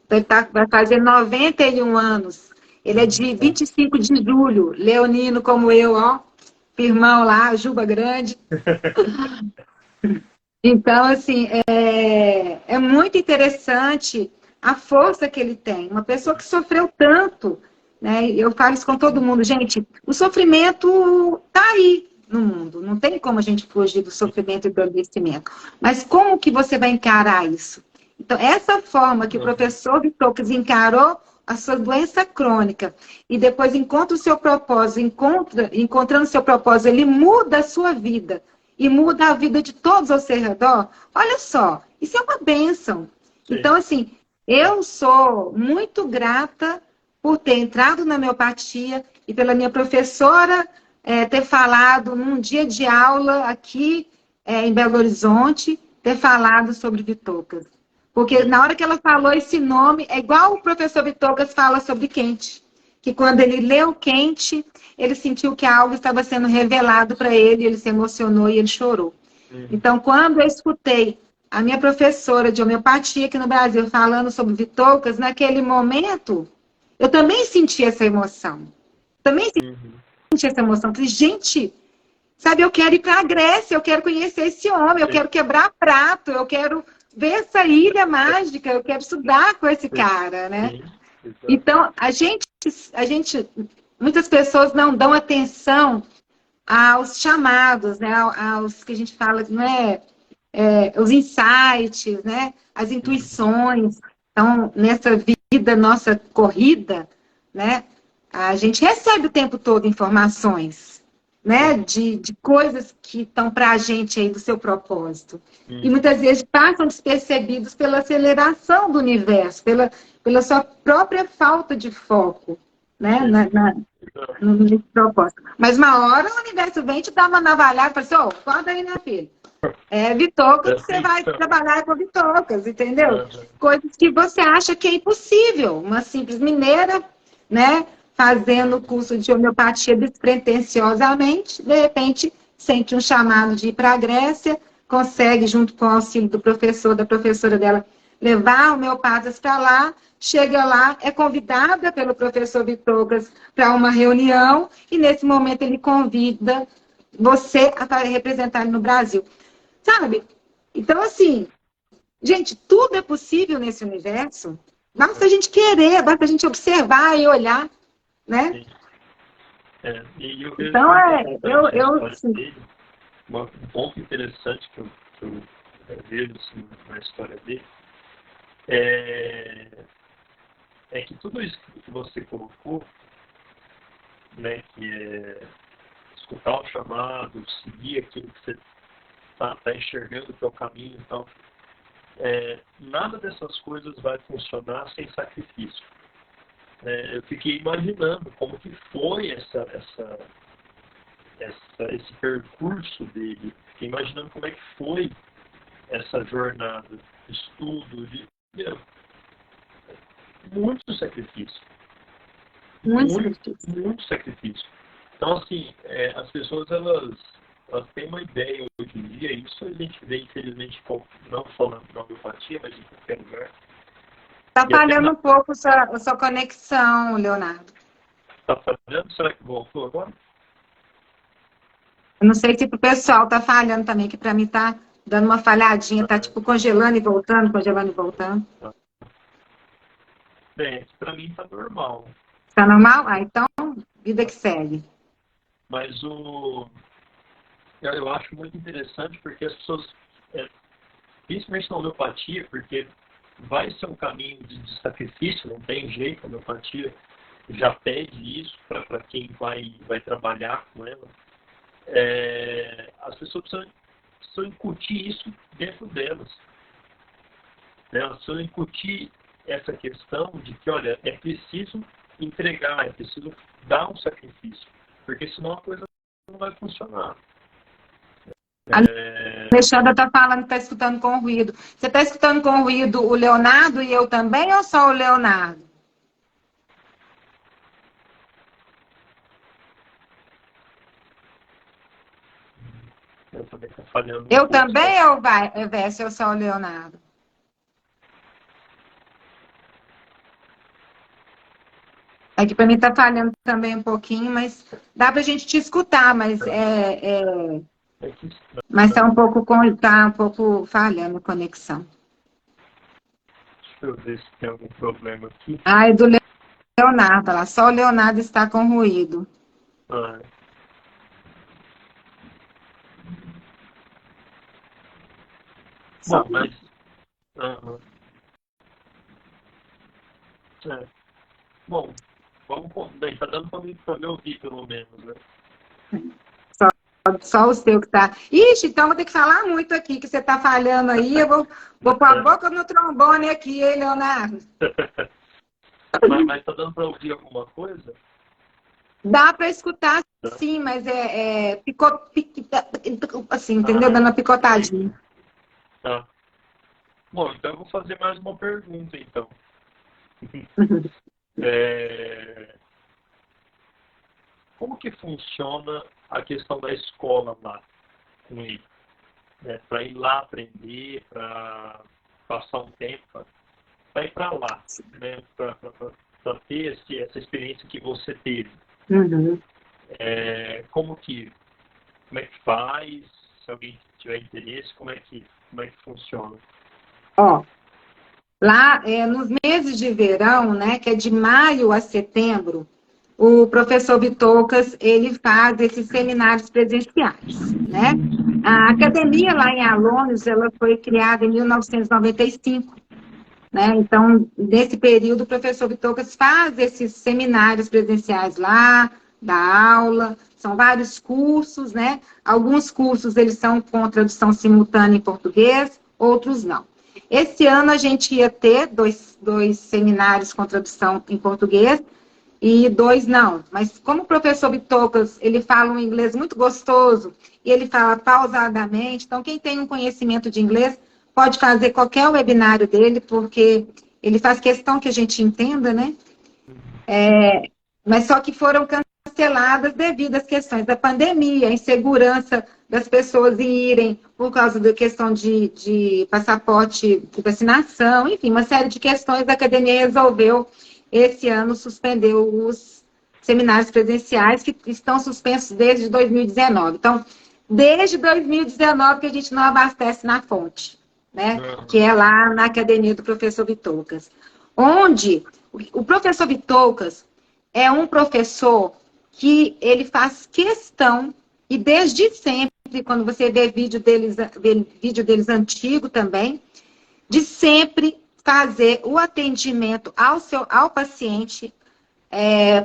Então, ele vai fazer 91 anos. Ele é de Ó, 25 de julho, leonino como eu, ó, irmão lá, Juba Grande. Então, assim, é muito interessante a força que ele tem. Uma pessoa que sofreu tanto, né? Eu falo isso com todo mundo, gente, o sofrimento está aí no mundo. Não tem como a gente fugir do sofrimento e do adoecimento. Mas como que você vai encarar isso? Então, essa forma que o aham, professor Vitocles encarou a sua doença crônica e depois encontra o seu propósito, encontrando o seu propósito, ele muda a sua vida e muda a vida de todos ao seu redor, olha só, isso é uma bênção. sim. Então, assim, eu sou muito grata por ter entrado na homeopatia e pela minha professora ter falado num dia de aula aqui em Belo Horizonte, ter falado sobre Vitocas. Porque na hora que ela falou esse nome, é igual o professor Vitocas fala sobre Quente, que quando ele leu Quente, ele sentiu que algo estava sendo revelado para ele, ele se emocionou e ele chorou. Uhum. Então, quando eu escutei a minha professora de homeopatia aqui no Brasil falando sobre Vitocas, naquele momento, eu também senti essa emoção. Também Uhum. senti essa emoção. Falei, gente, sabe, eu quero ir para a Grécia, eu quero conhecer esse homem, eu Sim, quero quebrar prato, eu quero ver essa ilha mágica, eu quero estudar com esse sim, cara, né? sim, exato. Então, muitas pessoas não dão atenção aos chamados, né? Aos que a gente fala, não os insights, né? As Uhum. intuições. Então, nessa vida nossa corrida, né? A gente recebe o tempo todo informações, né? Sim. De coisas que estão para a gente aí do seu propósito. E Uhum. muitas vezes passam despercebidos pela aceleração do universo, pela sua própria falta de foco, né? Sim. Exato. No propósito. Mas uma hora o universo vem te dar uma navalhada e fala assim, ô, acorda aí, minha filha. É É Vitocas que você assim vai que chama. trabalhar com Vitocas, entendeu? Aham. Coisas que você acha que é impossível. Uma simples mineira, né, fazendo o curso de homeopatia despretensiosamente, de repente sente um chamado de ir para a Grécia, consegue, junto com o auxílio do professor, da professora dela, levar homeopatas para lá, chega lá, é convidada pelo professor Vitocas para uma reunião, e nesse momento ele convida você a representar ele no Brasil. Sabe? Então, assim, gente, tudo é possível nesse universo. Basta a gente querer, basta a gente observar e olhar, né? Sim. E eu vejo Então, muito interessante a história sim. dele. Um ponto interessante que eu vejo assim, na história dele é, é que tudo isso que você colocou, né, que é escutar o chamado, seguir aquilo que você está enxergando que é o caminho e tal, nada dessas coisas vai funcionar sem sacrifício. Eu fiquei imaginando como que foi esse percurso dele, fiquei imaginando como é que foi essa jornada de estudo, muito sacrifício. Muito Muito, sacrifício. muito sacrifício. Então, assim, as pessoas, elas têm uma ideia hoje em dia, isso a gente vê, infelizmente, não só na homeopatia, mas em qualquer lugar. Está E até falhando um pouco a sua conexão, Leonardo. está falhando? Será que voltou agora? Eu não sei se para o pessoal está falhando também, que para mim está dando uma falhadinha, está tipo congelando e voltando, congelando e voltando. Bem, para mim está normal. Está normal? Ah, então, vida que segue. Mas eu acho muito interessante porque as pessoas, principalmente na homeopatia, porque vai ser um caminho de sacrifício, não tem jeito, a homeopatia já pede isso para quem vai trabalhar com ela. As pessoas precisam incutir isso dentro delas. Né? Elas precisam incutir essa questão de que, olha, é preciso entregar, é preciso dar um sacrifício, porque senão a coisa não vai funcionar. A Alexandra está falando que está escutando com ruído. Você está escutando com ruído o Leonardo e eu também, ou só o Leonardo? Eu também estou falhando. Eu também, ou vai, Verso, ou só o Leonardo? Aqui para mim está falhando também um pouquinho, mas dá para a gente te escutar, mas mas está um pouco falhando a conexão. Deixa eu ver se tem algum problema aqui. Ah, é do Leonardo lá. Só o Leonardo está com ruído. Ah. Bom, mas... Bom, vamos... Bem, tá dando para me ouvir, pelo menos, né? Só o seu que está. Ixi, então vou ter que falar muito aqui, que você está falhando aí. Eu vou pôr a boca no trombone aqui, hein, Leonardo? Mas tá dando para ouvir alguma coisa? Dá para escutar, sim, mas assim, entendeu? Dando uma picotadinha. Tá. Bom, então eu vou fazer mais uma pergunta, então. Como que funciona a questão da escola lá com ele? Para ir lá aprender, para passar um tempo, para ir para lá, né? Para ter essa experiência que você teve. Uhum. Como é que faz? Se alguém tiver interesse, como é que funciona? Ó, lá nos meses de verão, né, que é de maio a setembro, o professor Bitocas, ele faz esses seminários presenciais, né? A academia lá em Alouros, ela foi criada em 1995, né? Então, nesse período, o professor Bitocas faz esses seminários presenciais lá, dá aula, são vários cursos, né? Alguns cursos, eles são com tradução simultânea em português, outros não. Esse ano, a gente ia ter dois seminários com tradução em português, e 2 não. Mas como o professor Bitocas, ele fala um inglês muito gostoso, e ele fala pausadamente, então quem tem um conhecimento de inglês pode fazer qualquer webinário dele, porque ele faz questão que a gente entenda, né? Mas só que foram canceladas devido às questões da pandemia, a insegurança das pessoas irem por causa da questão de passaporte de vacinação, enfim, uma série de questões. A academia resolveu esse ano suspendeu os seminários presenciais que estão suspensos desde 2019. Então, desde 2019 que a gente não abastece na fonte, né? Que é lá na academia do professor Vitocas. Onde o professor Vitocas é um professor que ele faz questão, e desde sempre, quando você vê vídeo deles antigo também, de sempre fazer o atendimento ao paciente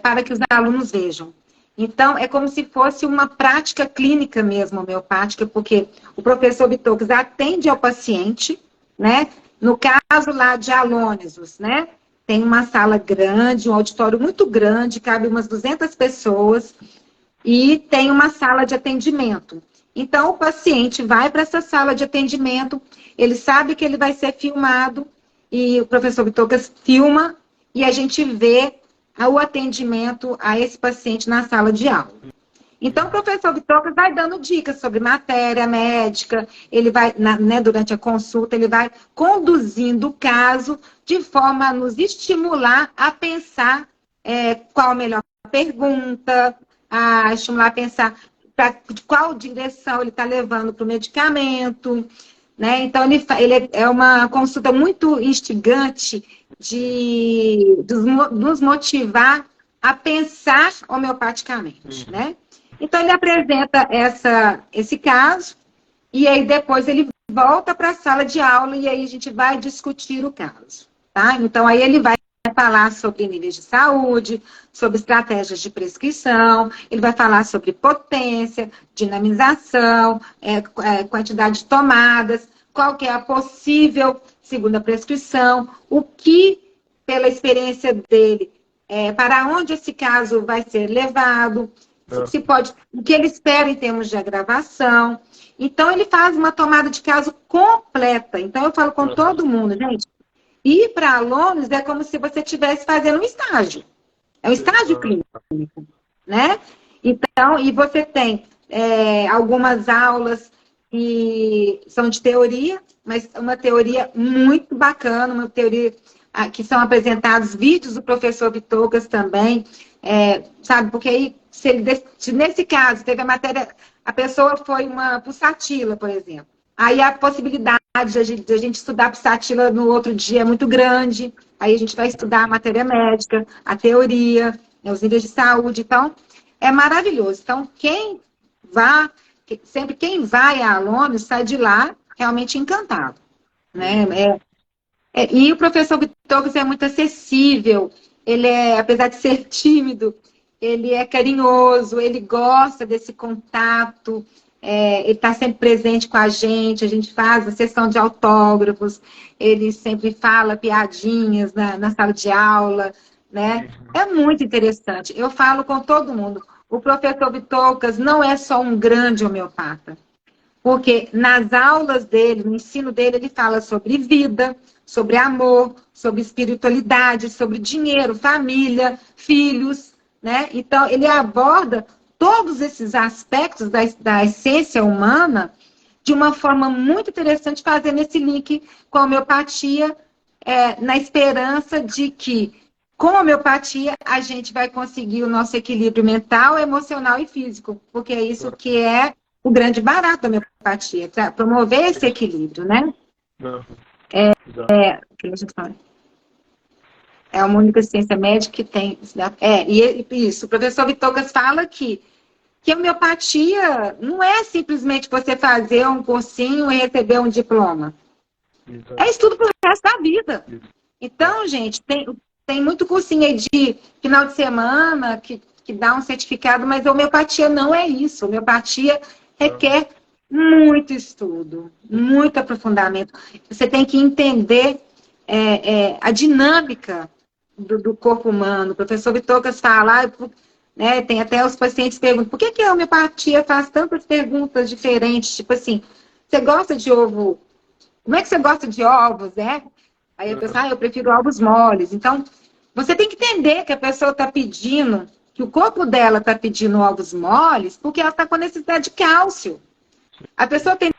para que os alunos vejam. Então, é como se fosse uma prática clínica mesmo, homeopática, porque o professor Vitocas atende ao paciente, né? No caso lá de Alônisos, né? Tem uma sala grande, um auditório muito grande, cabe umas 200 pessoas, e tem uma sala de atendimento. Então, o paciente vai para essa sala de atendimento, ele sabe que ele vai ser filmado, e o professor Vitocas filma, e a gente vê o atendimento a esse paciente na sala de aula. Então, o professor Vitocas vai dando dicas sobre matéria médica, ele vai, durante a consulta, ele vai conduzindo o caso de forma a nos estimular a pensar qual a melhor pergunta, a estimular a pensar de qual direção ele está levando para o medicamento, né? Então, ele é uma consulta muito instigante de nos motivar a pensar homeopaticamente, né? Então, ele apresenta esse caso, e aí depois ele volta para a sala de aula, e aí a gente vai discutir o caso, tá? Então, aí ele vai falar sobre níveis de saúde, sobre estratégias de prescrição, ele vai falar sobre potência, dinamização, quantidade de tomadas, qual que é a possível segunda prescrição, o que, pela experiência dele, para onde esse caso vai ser levado, o que ele espera em termos de agravação. Então, ele faz uma tomada de caso completa. Então, eu falo com todo mundo, gente, ir para alunos é como se você estivesse fazendo um estágio. É um estágio clínico, né? Então, e você tem algumas aulas que são de teoria, mas uma teoria muito bacana, uma teoria que são apresentados vídeos do professor Vitocas também, sabe? Porque aí, se nesse caso, teve a matéria, a pessoa foi uma pulsatila, por exemplo. Aí a possibilidade de a gente estudar pulsatila no outro dia é muito grande. Aí a gente vai estudar a matéria médica, a teoria, os níveis de saúde. Então, é maravilhoso. Então, sempre quem vai a alunos sai de lá realmente encantado, né? E o professor Vitocas é muito acessível. Ele apesar de ser tímido, ele é carinhoso, ele gosta desse contato. Ele está sempre presente com a gente faz a sessão de autógrafos, ele sempre fala piadinhas na sala de aula, né? É muito interessante. Eu falo com todo mundo. O professor Vitocas não é só um grande homeopata, porque nas aulas dele, no ensino dele, ele fala sobre vida, sobre amor, sobre espiritualidade, sobre dinheiro, família, filhos, né? Então, ele aborda todos esses aspectos da essência humana de uma forma muito interessante, fazendo esse link com a homeopatia, na esperança de que, com a homeopatia, a gente vai conseguir o nosso equilíbrio mental, emocional e físico, porque é isso que é o grande barato da homeopatia, promover esse equilíbrio, né? Que a gente fala. É uma única ciência médica que tem. Isso. O professor Vitocas fala que a homeopatia não é simplesmente você fazer um cursinho e receber um diploma. É estudo para o resto da vida. Então, gente, tem muito cursinho aí de final de semana que dá um certificado, mas a homeopatia não é isso. A homeopatia requer muito estudo, muito aprofundamento. Você tem que entender a dinâmica do corpo humano. O professor Vitocas fala, né, tem até os pacientes que perguntam, por que a homeopatia faz tantas perguntas diferentes? Tipo assim, você gosta de ovo? Como é que você gosta de ovos, né? Aí a pessoa, eu prefiro ovos moles. Então, você tem que entender que a pessoa está pedindo, que o corpo dela está pedindo ovos moles, porque ela está com necessidade de cálcio. A pessoa tem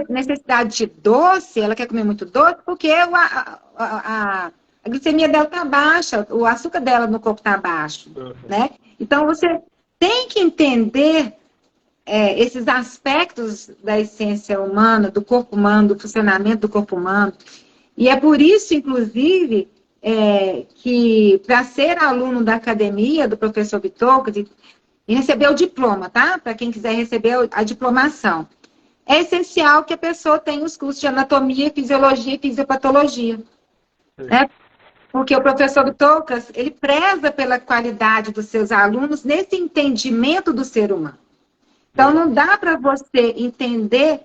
necessidade de doce, ela quer comer muito doce, porque a glicemia dela está baixa, o açúcar dela no corpo está baixo, né? Então, você tem que entender esses aspectos da essência humana, do corpo humano, do funcionamento do corpo humano. E é por isso, inclusive, que para ser aluno da academia do professor Bitocas e receber o diploma, tá? Para quem quiser receber a diplomação, é essencial que a pessoa tenha os cursos de anatomia, fisiologia e fisiopatologia, né? Porque o professor Bitocas, ele preza pela qualidade dos seus alunos nesse entendimento do ser humano. Então, não dá para você entender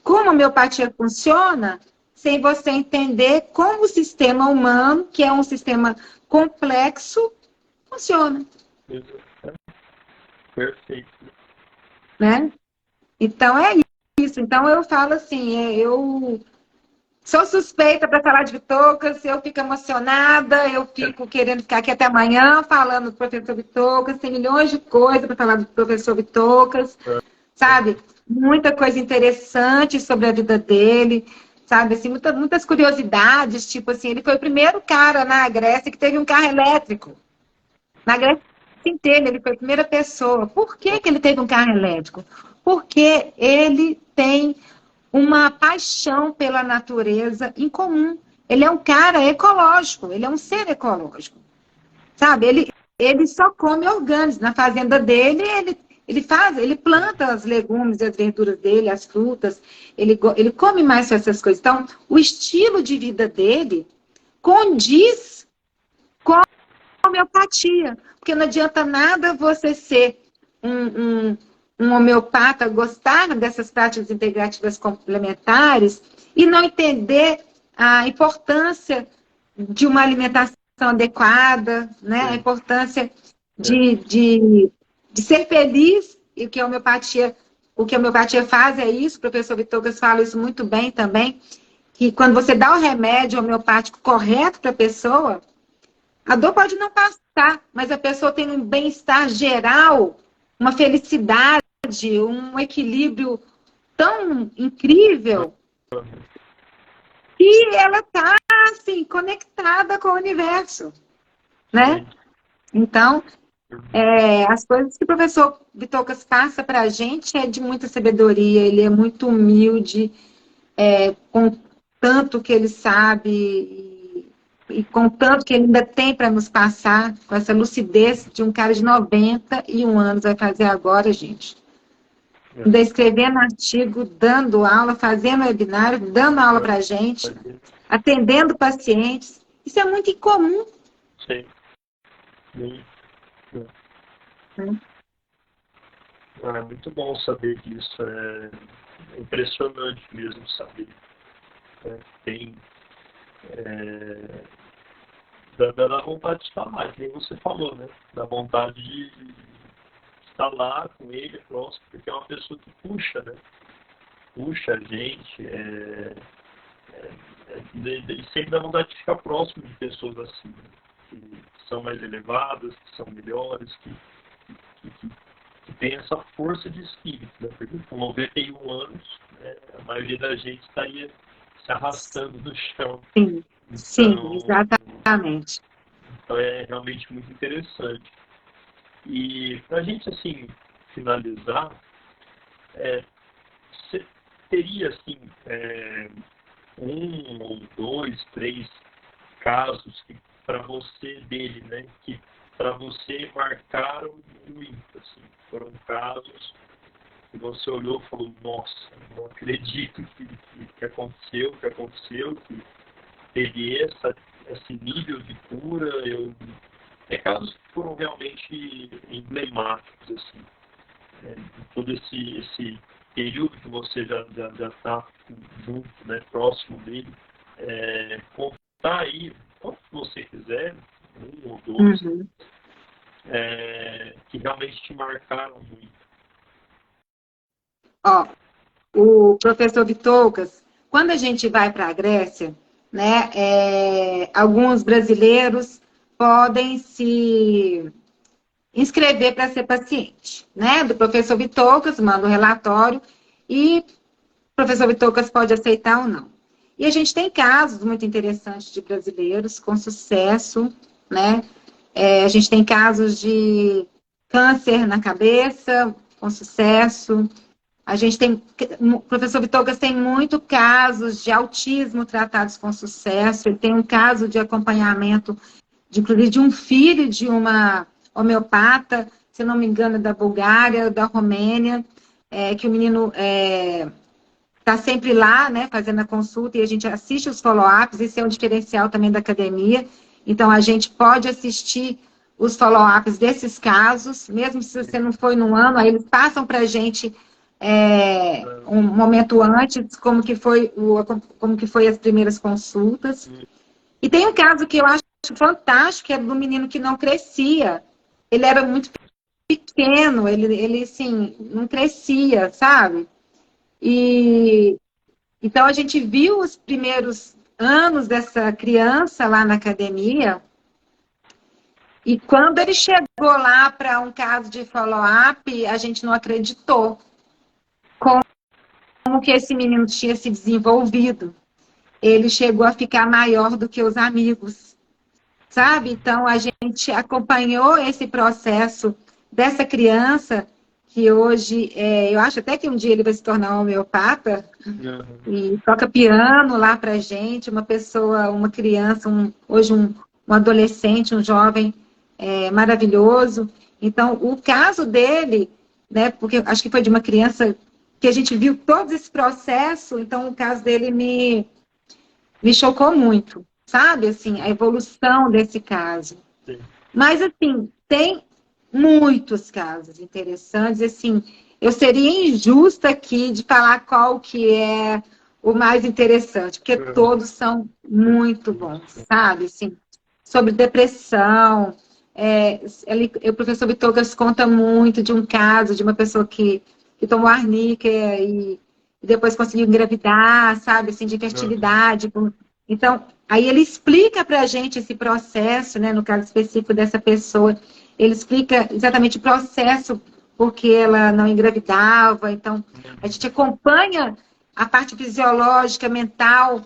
como a homeopatia funciona sem você entender como o sistema humano, que é um sistema complexo, funciona. Perfeito. Né? Então, é isso. Então, eu falo assim, eu sou suspeita para falar de Bitocas, eu fico emocionada, eu fico querendo ficar aqui até amanhã falando do professor Bitocas, tem milhões de coisas para falar do professor Bitocas, sabe? Muita coisa interessante sobre a vida dele, sabe? Assim, muitas curiosidades, tipo assim, ele foi o primeiro cara na Grécia que teve um carro elétrico. Na Grécia inteira, ele foi a primeira pessoa. Por que ele teve um carro elétrico? Porque ele tem uma paixão pela natureza em comum. Ele é um cara ecológico, ele é um ser ecológico. Sabe? Ele só come orgânicos. Na fazenda dele, ele planta os legumes e as verduras dele, as frutas, ele come mais essas coisas. Então, o estilo de vida dele condiz com a homeopatia. Porque não adianta nada você ser um homeopata, gostar dessas práticas integrativas complementares e não entender a importância de uma alimentação adequada, né? A importância de ser feliz, e que a homeopatia faz é isso, o professor Bitocas fala isso muito bem também, que quando você dá o remédio homeopático correto para a pessoa, a dor pode não passar, mas a pessoa tem um bem-estar geral, uma felicidade, um equilíbrio tão incrível, e ela está, assim, conectada com o universo, né? Então, as coisas que o professor Bitocas passa para a gente é de muita sabedoria, ele é muito humilde, com tanto que ele sabe e com tanto que ele ainda tem para nos passar, com essa lucidez de um cara de 91 anos, vai fazer agora, gente. Ainda escrevendo artigo, dando aula, fazendo webinário, dando aula para a gente, atendendo pacientes. Isso é muito incomum. Sim. É muito bom saber disso. É impressionante mesmo saber. Tem dá vontade de estar mais, nem você falou, né? Dá vontade de estar lá com ele, próximo, porque é uma pessoa que puxa, né? Puxa a gente, e sempre dá vontade de ficar próximo de pessoas assim, né? Que são mais elevadas, que são melhores, que tem essa força de espírito, né? Porque com 91 anos, né, a maioria da gente estaria se arrastando no chão. Sim, então, sim, exatamente. Então é realmente muito interessante. E para a gente, assim, finalizar, você teria, assim, um ou dois, três casos que para você dele, né, que para você marcaram muito, assim, foram casos que você olhou e falou, nossa, não acredito que aconteceu, que teve esse nível de cura. Casos que foram realmente emblemáticos, assim, todo esse período que você já está junto, né, próximo dele, contar aí, quanto você quiser, um ou dois, que realmente te marcaram muito. Ó, o professor Bitocas, quando a gente vai para a Grécia, né, alguns brasileiros podem se inscrever para ser paciente, né, do professor Bitocas, manda o relatório e o professor Bitocas pode aceitar ou não. E a gente tem casos muito interessantes de brasileiros com sucesso, né, a gente tem casos de câncer na cabeça, com sucesso. A gente tem, o professor Vitogas tem muito casos de autismo tratados com sucesso. Ele tem um caso de acompanhamento, inclusive de um filho de uma homeopata, se não me engano, da Bulgária, da Romênia, que o menino está sempre lá, né, fazendo a consulta, e a gente assiste os follow-ups. Isso é um diferencial também da academia. Então, a gente pode assistir os follow-ups desses casos, mesmo se você não foi no ano, aí eles passam para a gente um momento antes, como que foi as primeiras consultas. E tem um caso que eu acho fantástico, que é do menino que não crescia. Ele era muito pequeno, ele assim, não crescia, sabe? E então a gente viu os primeiros anos dessa criança lá na academia, e quando ele chegou lá para um caso de follow-up, a gente não acreditou como que esse menino tinha se desenvolvido. Ele chegou a ficar maior do que os amigos, sabe? Então, a gente acompanhou esse processo dessa criança, que hoje, eu acho até que um dia ele vai se tornar um homeopata, e toca piano lá pra gente, uma pessoa, uma criança, hoje um adolescente, um jovem maravilhoso. Então, o caso dele, né, porque acho que foi de uma criança que a gente viu todo esse processo, então o caso dele me chocou muito, sabe? Assim, a evolução desse caso. Sim. Mas, assim, tem muitos casos interessantes. Assim, eu seria injusta aqui de falar qual que é o mais interessante, porque todos são muito bons, sabe? Assim, sobre depressão. O professor Vitogas conta muito de um caso de uma pessoa que tomou arnica e depois conseguiu engravidar, sabe, assim, de fertilidade. Então, aí ele explica pra gente esse processo, né, no caso específico dessa pessoa, ele explica exatamente o processo porque ela não engravidava. Então, a gente acompanha a parte fisiológica, mental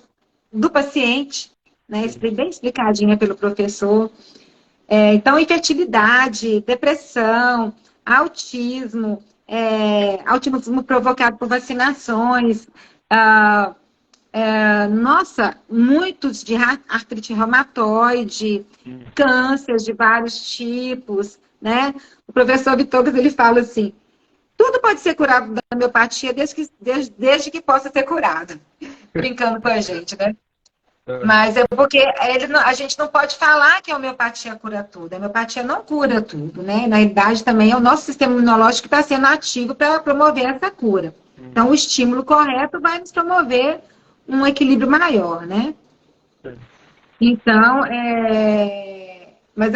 do paciente, né, bem explicadinha pelo professor. Então, infertilidade, depressão, autismo, autismo provocado por vacinações, nossa, muitos de artrite reumatoide, cânceres de vários tipos, né? O professor Vitogas, ele fala assim, tudo pode ser curado da homeopatia desde que possa ser curado, brincando com a gente, né? Mas é porque a gente não pode falar que a homeopatia cura tudo. A homeopatia não cura tudo, né? Na realidade, também é o nosso sistema imunológico que está sendo ativo para promover essa cura. Então, o estímulo correto vai nos promover um equilíbrio maior, né? Então, mas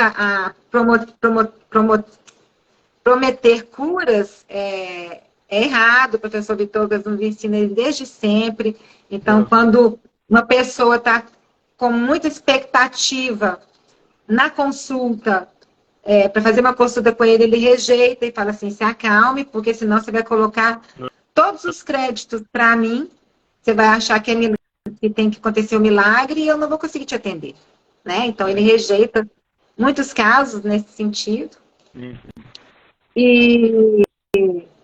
prometer curas é errado. O professor Vitogas nos ensina desde sempre. Então, quando uma pessoa está com muita expectativa na consulta, para fazer uma consulta com ele, ele rejeita e fala assim, se acalme, porque senão você vai colocar todos os créditos para mim, você vai achar que tem que acontecer um milagre e eu não vou conseguir te atender, né? Então, ele rejeita muitos casos nesse sentido. E,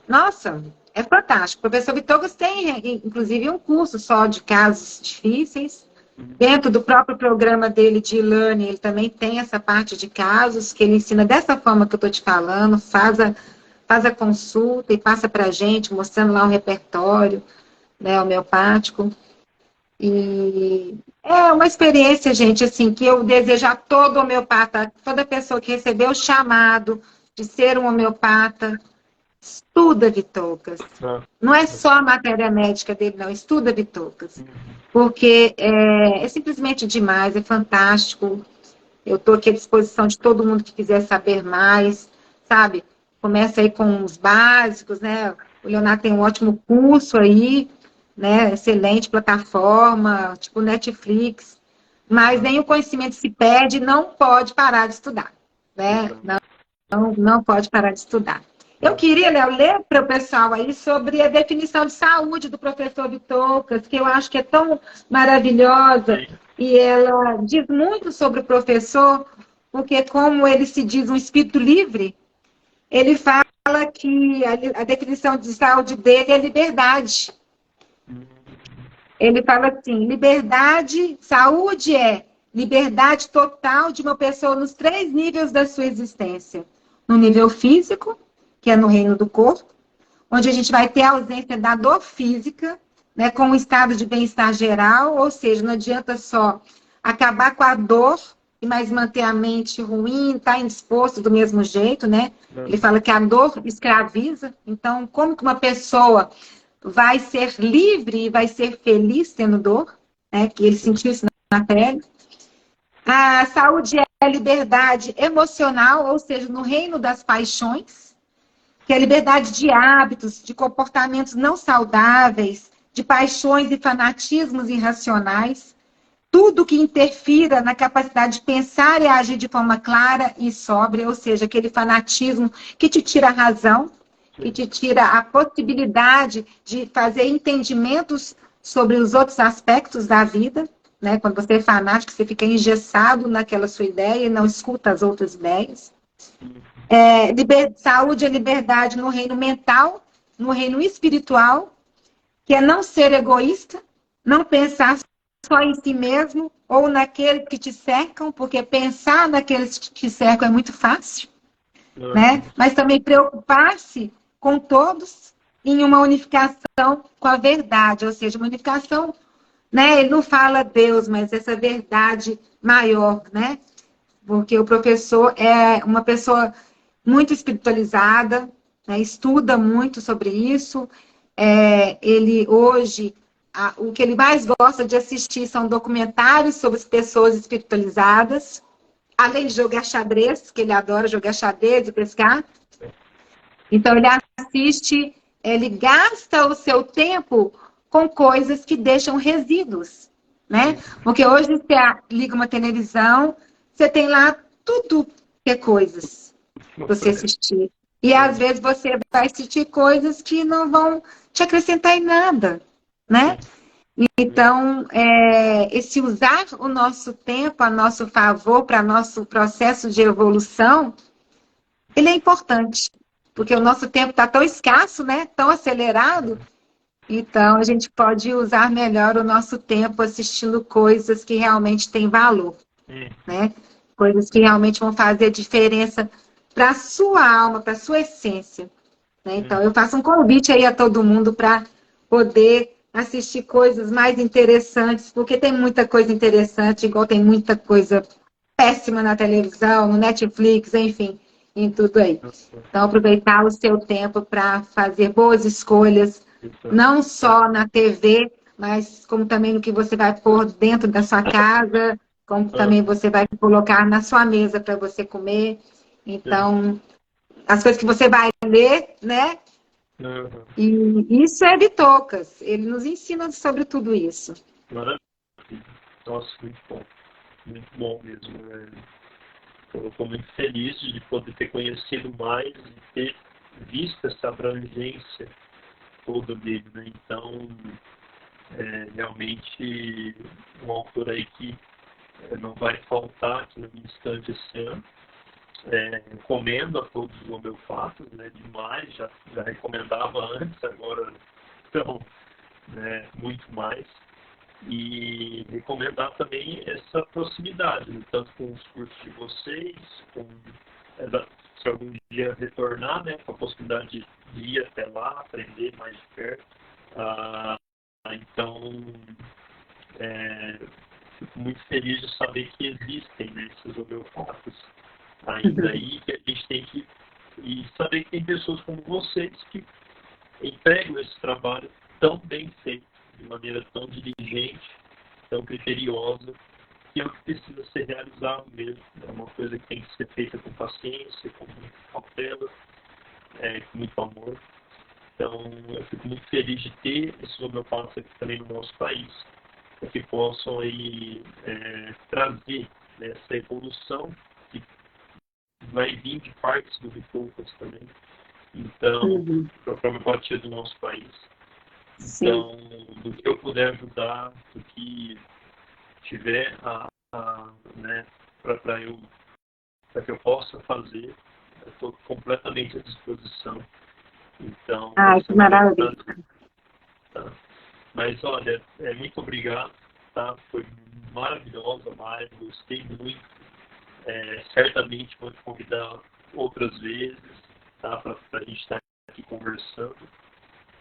nossa, é fantástico. O professor Vitogas tem, inclusive, um curso só de casos difíceis. Dentro do próprio programa dele de e-learning, ele também tem essa parte de casos, que ele ensina dessa forma que eu estou te falando, faz a consulta e passa para a gente, mostrando lá o repertório, né, homeopático. E é uma experiência, gente, assim, que eu desejo a todo homeopata, toda pessoa que recebeu o chamado de ser um homeopata, estuda Vitogas. Não é só a matéria médica dele, não. Estuda Vitogas. Porque é simplesmente demais, é fantástico. Eu estou aqui à disposição de todo mundo que quiser saber mais, sabe? Começa aí com os básicos, né? O Leonardo tem um ótimo curso aí, né? Excelente plataforma, tipo Netflix. Mas nem o conhecimento se perde, não pode parar de estudar, né? Não pode parar de estudar. Eu queria, Léo, ler para o pessoal aí sobre a definição de saúde do professor Vitogas, que eu acho que é tão maravilhosa, e ela diz muito sobre o professor, porque como ele se diz um espírito livre, Ele fala que a definição de saúde dele é liberdade. Ele fala assim, liberdade, saúde é liberdade total de uma pessoa nos 3 níveis da sua existência. No nível físico, que é no reino do corpo, onde a gente vai ter a ausência da dor física, né, com um estado de bem-estar geral, ou seja, não adianta só acabar com a dor, mas manter a mente ruim, estar tá indisposto do mesmo jeito, né? Ele fala que a dor escraviza, então como que uma pessoa vai ser livre e vai ser feliz tendo dor, né? Que ele sentiu isso na pele. A saúde é a liberdade emocional, ou seja, no reino das paixões, que é a liberdade de hábitos, de comportamentos não saudáveis, de paixões e fanatismos irracionais, tudo que interfira na capacidade de pensar e agir de forma clara e sóbria, ou seja, aquele fanatismo que te tira a razão, que te tira a possibilidade de fazer entendimentos sobre os outros aspectos da vida, né? Quando você é fanático, você fica engessado naquela sua ideia e não escuta as outras ideias. Saúde é liberdade no reino mental, no reino espiritual, que é não ser egoísta, não pensar só em si mesmo ou naqueles que te cercam, porque pensar naqueles que te cercam é muito fácil, né? Mas também preocupar-se com todos em uma unificação com a verdade, ou seja, uma unificação, né? Ele não fala Deus, mas essa verdade maior, né? Porque o professor é uma pessoa muito espiritualizada, né? Estuda muito sobre isso. Ele hoje, o que ele mais gosta de assistir são documentários sobre as pessoas espiritualizadas, além de jogar xadrez, que ele adora jogar xadrez e pescar. Então, ele assiste, ele gasta o seu tempo com coisas que deixam resíduos, né? Porque hoje você liga uma televisão, você tem lá tudo que é coisas para você assistir. E às vezes você vai assistir coisas que não vão te acrescentar em nada, né? Então, esse usar o nosso tempo a nosso favor para nosso processo de evolução, ele é importante, porque o nosso tempo está tão escasso, né? Tão acelerado, então a gente pode usar melhor o nosso tempo assistindo coisas que realmente têm valor, né? Coisas que realmente vão fazer diferença para a sua alma, para a sua essência, né? Então, eu faço um convite aí a todo mundo para poder assistir coisas mais interessantes, porque tem muita coisa interessante, igual tem muita coisa péssima na televisão, no Netflix, enfim, em tudo aí. Então, aproveitar o seu tempo para fazer boas escolhas, não só na TV, mas como também no que você vai pôr dentro da sua casa, como também você vai colocar na sua mesa para você comer. Então, as coisas que você vai ler, né? E isso é Bitocas. Ele nos ensina sobre tudo isso. Maravilha. Nossa, muito bom mesmo. Eu estou muito feliz de poder ter conhecido mais e ter visto essa abrangência toda dele, né? Então, realmente um autor aí que não vai faltar aqui no instante esse ano. Recomendo a todos os homeopatas, né? Demais, já recomendava antes, agora então, né, muito mais. E recomendar também essa proximidade, né, tanto com os cursos de vocês, se algum dia retornar, né, com a possibilidade de ir até lá, aprender mais de perto. Então, fico muito feliz de saber que existem, né, esses homeopatas ainda aí, que a gente tem que saber que tem pessoas como vocês que entregam esse trabalho tão bem feito, de maneira tão diligente, tão criteriosa, que é o que precisa ser realizado mesmo. É uma coisa que tem que ser feita com paciência, com muita cautela, com muito amor. Então, eu fico muito feliz de ter esses homeopatas aqui também no nosso país, para que possam aí, trazer, né, essa evolução que vai vir de partes do Bitocas também. Então, para a homeopatia do nosso país. Então, do que eu puder ajudar, do que tiver né, para que eu possa fazer, estou completamente à disposição. Então, Ai, que maravilha. tá? Mas, olha, muito obrigado, tá? Foi maravilhosa a live, gostei muito. Certamente vou te convidar outras vezes, tá? Para a gente estar aqui conversando.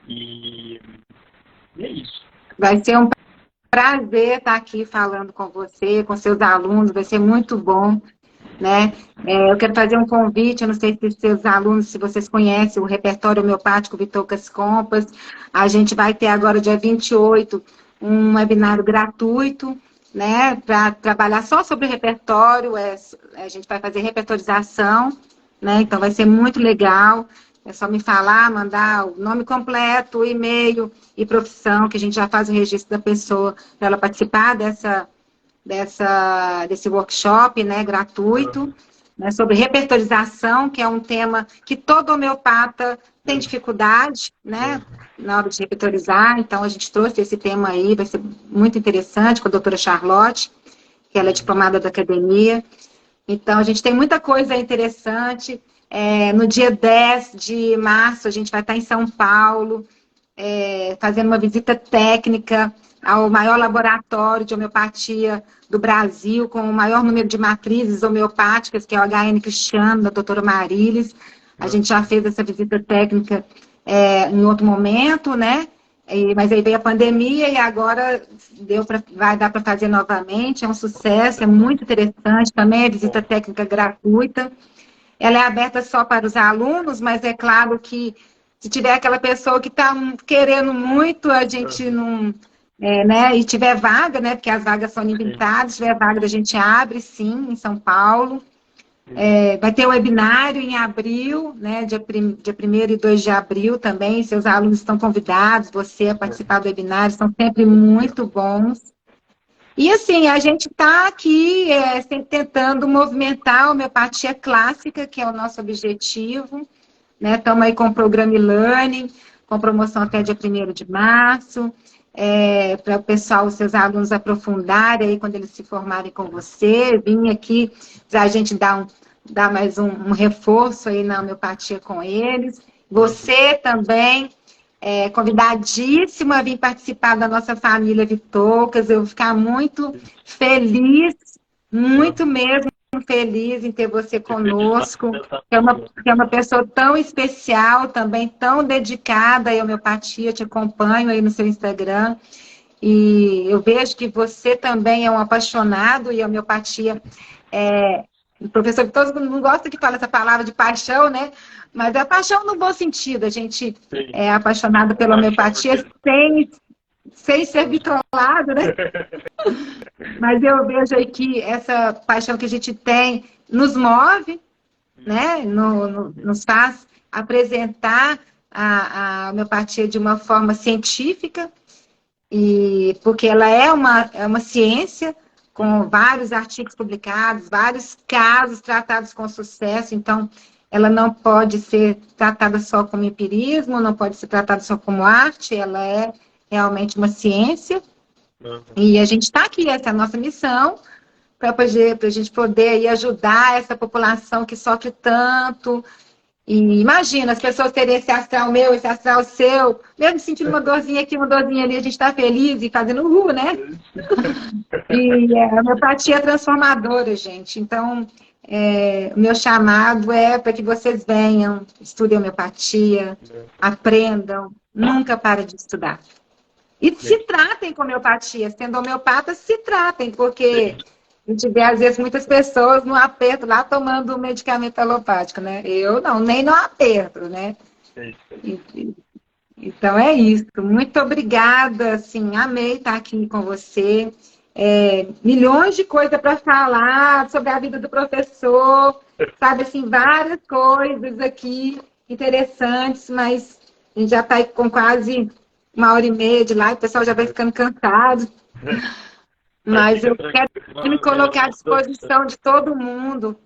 E é isso. Vai ser um prazer estar aqui falando com você, com seus alunos, vai ser muito bom, né? Eu quero fazer um convite, eu não sei se seus alunos, se vocês conhecem o repertório homeopático Vitocas Compas, a gente vai ter agora, dia 28, um webinário gratuito, né, para trabalhar só sobre o repertório, a gente vai fazer repertorização, né, então vai ser muito legal. É só me falar, mandar o nome completo, o e-mail e profissão, que a gente já faz o registro da pessoa para ela participar desse workshop, né, gratuito, né, sobre repertorização, que é um tema que todo homeopata tem dificuldade, né, na hora de repertorizar. Então, a gente trouxe esse tema aí, vai ser muito interessante, com a doutora Charlotte, que ela é diplomada da academia. Então, a gente tem muita coisa interessante. No dia 10 de março, a gente vai estar em São Paulo, fazendo uma visita técnica ao maior laboratório de homeopatia do Brasil, com o maior número de matrizes homeopáticas, que é o HN Cristiano, da doutora Marilis. A gente já fez essa visita técnica em outro momento, né? Mas aí veio a pandemia e agora vai dar para fazer novamente. É um sucesso, é muito interessante. Também é visita técnica gratuita. Ela é aberta só para os alunos, mas é claro que se tiver aquela pessoa que está querendo muito, a gente não... né, e tiver vaga, né, porque as vagas são limitadas, se tiver vaga a gente abre, sim, em São Paulo. Vai ter o webinário em abril, né, dia 1º e 2 de abril também, seus alunos estão convidados, você a participar do webinário, são sempre muito bons. E assim, a gente está aqui sempre tentando movimentar a homeopatia clássica, que é o nosso objetivo, né? Estamos aí com o programa e-learning, com promoção até dia 1º de março, para o pessoal, os seus alunos aprofundarem aí quando eles se formarem com você. Vim aqui para a gente dar mais um reforço aí na homeopatia com eles. Você também convidadíssima a vir participar da nossa família Vitocas. Eu vou ficar muito feliz, muito mesmo feliz em ter você conosco, que é uma pessoa tão especial, também tão dedicada à homeopatia. Te acompanho aí no seu Instagram e eu vejo que você também é um apaixonado e a homeopatia o professor Vitor não gosta que fale essa palavra de paixão, né? Mas é paixão no bom sentido. A gente é apaixonado pela homeopatia sem ser bitolado, né? Mas eu vejo aí que essa paixão que a gente tem nos move, né? Nos faz apresentar a homeopatia de uma forma científica, porque ela é uma ciência, com vários artigos publicados, vários casos tratados com sucesso. Então, ela não pode ser tratada só como empirismo, não pode ser tratada só como arte, ela é realmente uma ciência. E a gente está aqui, essa é a nossa missão, para a gente poder aí ajudar essa população que sofre tanto. E imagina, as pessoas terem esse astral meu, esse astral seu, mesmo sentindo uma dorzinha aqui, uma dorzinha ali, a gente está feliz e fazendo né? E a homeopatia é transformadora, gente. Então, o meu chamado é para que vocês venham, estudem homeopatia, aprendam, nunca parem de estudar. E se tratem com homeopatia, sendo homeopatas, se tratem, porque a gente vê, às vezes, muitas pessoas no aperto lá tomando um medicamento alopático, né? Eu não, nem no aperto, né? Então é isso. Muito obrigada, assim, amei estar aqui com você. Milhões de coisas para falar sobre a vida do professor, sabe, assim, várias coisas aqui interessantes, mas a gente já está com quase 1h30 de live, o pessoal já vai ficando cansado. Mas eu quero me colocar à disposição de todo mundo,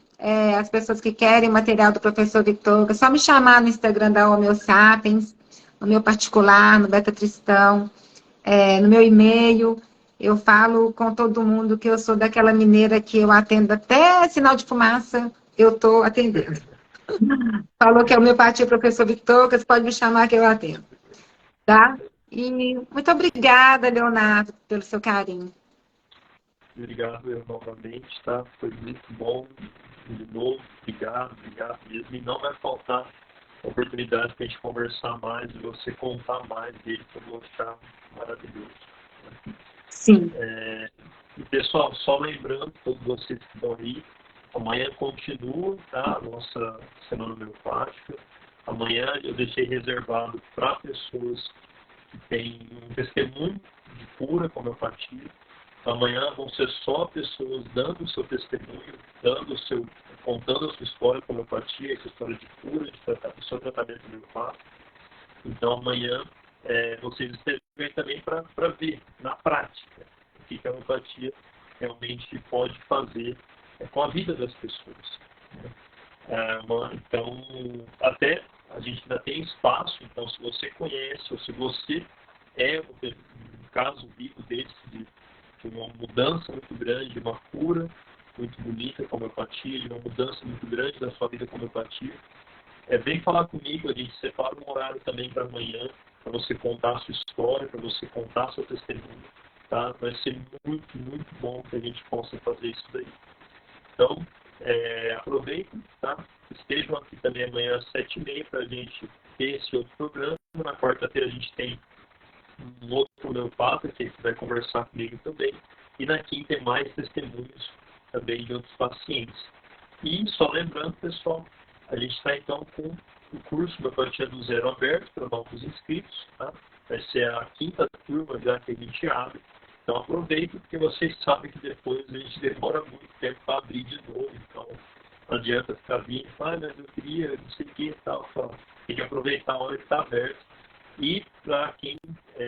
as pessoas que querem material do professor Vitor, é só me chamar no Instagram da Homeo Sapiens, no meu particular, no Beta Tristão, no meu e-mail. Eu falo com todo mundo que eu sou daquela mineira que eu atendo até sinal de fumaça, eu estou atendendo. Falou que é homeopatia, professor Vitocas, pode me chamar que eu atendo, tá? E muito obrigada, Leonardo, pelo seu carinho. Obrigado eu novamente, tá? Foi muito bom. De novo, obrigado mesmo. E não vai faltar oportunidade para a gente conversar mais e você contar mais dele, que eu vou achar maravilhoso. Sim. E pessoal, só lembrando, todos vocês que estão aí, amanhã continua, tá? A nossa semana homeopática. Amanhã eu deixei reservado para pessoas que têm um testemunho de cura com homeopatia. Amanhã vão ser só pessoas dando o seu testemunho, contando a sua história com homeopatia, a sua história de cura, do seu tratamento homeopático. Então amanhã vocês estejam aí também para ver na prática o que a homeopatia realmente pode fazer com a vida das pessoas. Então, até a gente ainda tem espaço, então se você conhece ou se você um caso vivo desse, de uma mudança muito grande, de uma cura muito bonita com a homeopatia, de uma mudança muito grande da sua vida com a homeopatia, vem falar comigo, a gente separa um horário também para amanhã, para você contar a sua história, para você contar seu testemunho, tá? Vai ser muito, muito bom que a gente possa fazer isso daí. Então, aproveitem, tá? Estejam aqui também amanhã às 7h30 para a gente ter esse outro programa. Na quarta-feira a gente tem um outro homeopata que vai conversar comigo também. E na quinta tem mais testemunhos também de outros pacientes. E só lembrando, pessoal, a gente está então com o curso Homeopatia do Zero aberto para novos inscritos, tá? Vai ser a quinta turma já que a gente abre. Então aproveitem, porque vocês sabem que depois a gente demora muito tempo para abrir de novo. Então não adianta ficar vindo e falar, mas eu queria, não sei o que e tal. Tem que aproveitar a hora que está aberto. E para quem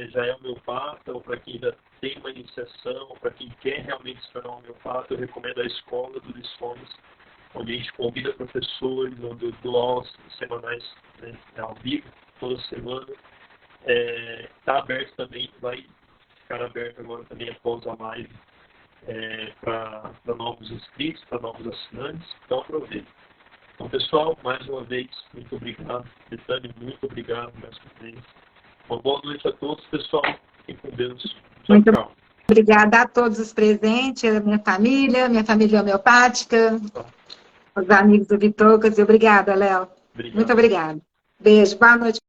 já é homeopata, ou para quem ainda tem uma iniciação, ou para quem quer realmente se tornar homeopata, eu recomendo a Escola do Lições, onde a gente convida professores, onde eu dou aulas semanais, né, ao vivo, toda semana. Está aberto também, vai ficar aberto agora também após a live para novos inscritos, para novos assinantes. Então aproveite. Então, pessoal, mais uma vez, muito obrigado. Betânia, muito obrigado mais uma vez. Uma boa noite a todos, pessoal. Fiquem com Deus. Tchau, Muito tchau. obrigada a todos os presentes, a minha família homeopática, os amigos do Vitocas. E obrigada, Léo. Obrigado. Muito obrigada. Beijo, boa noite.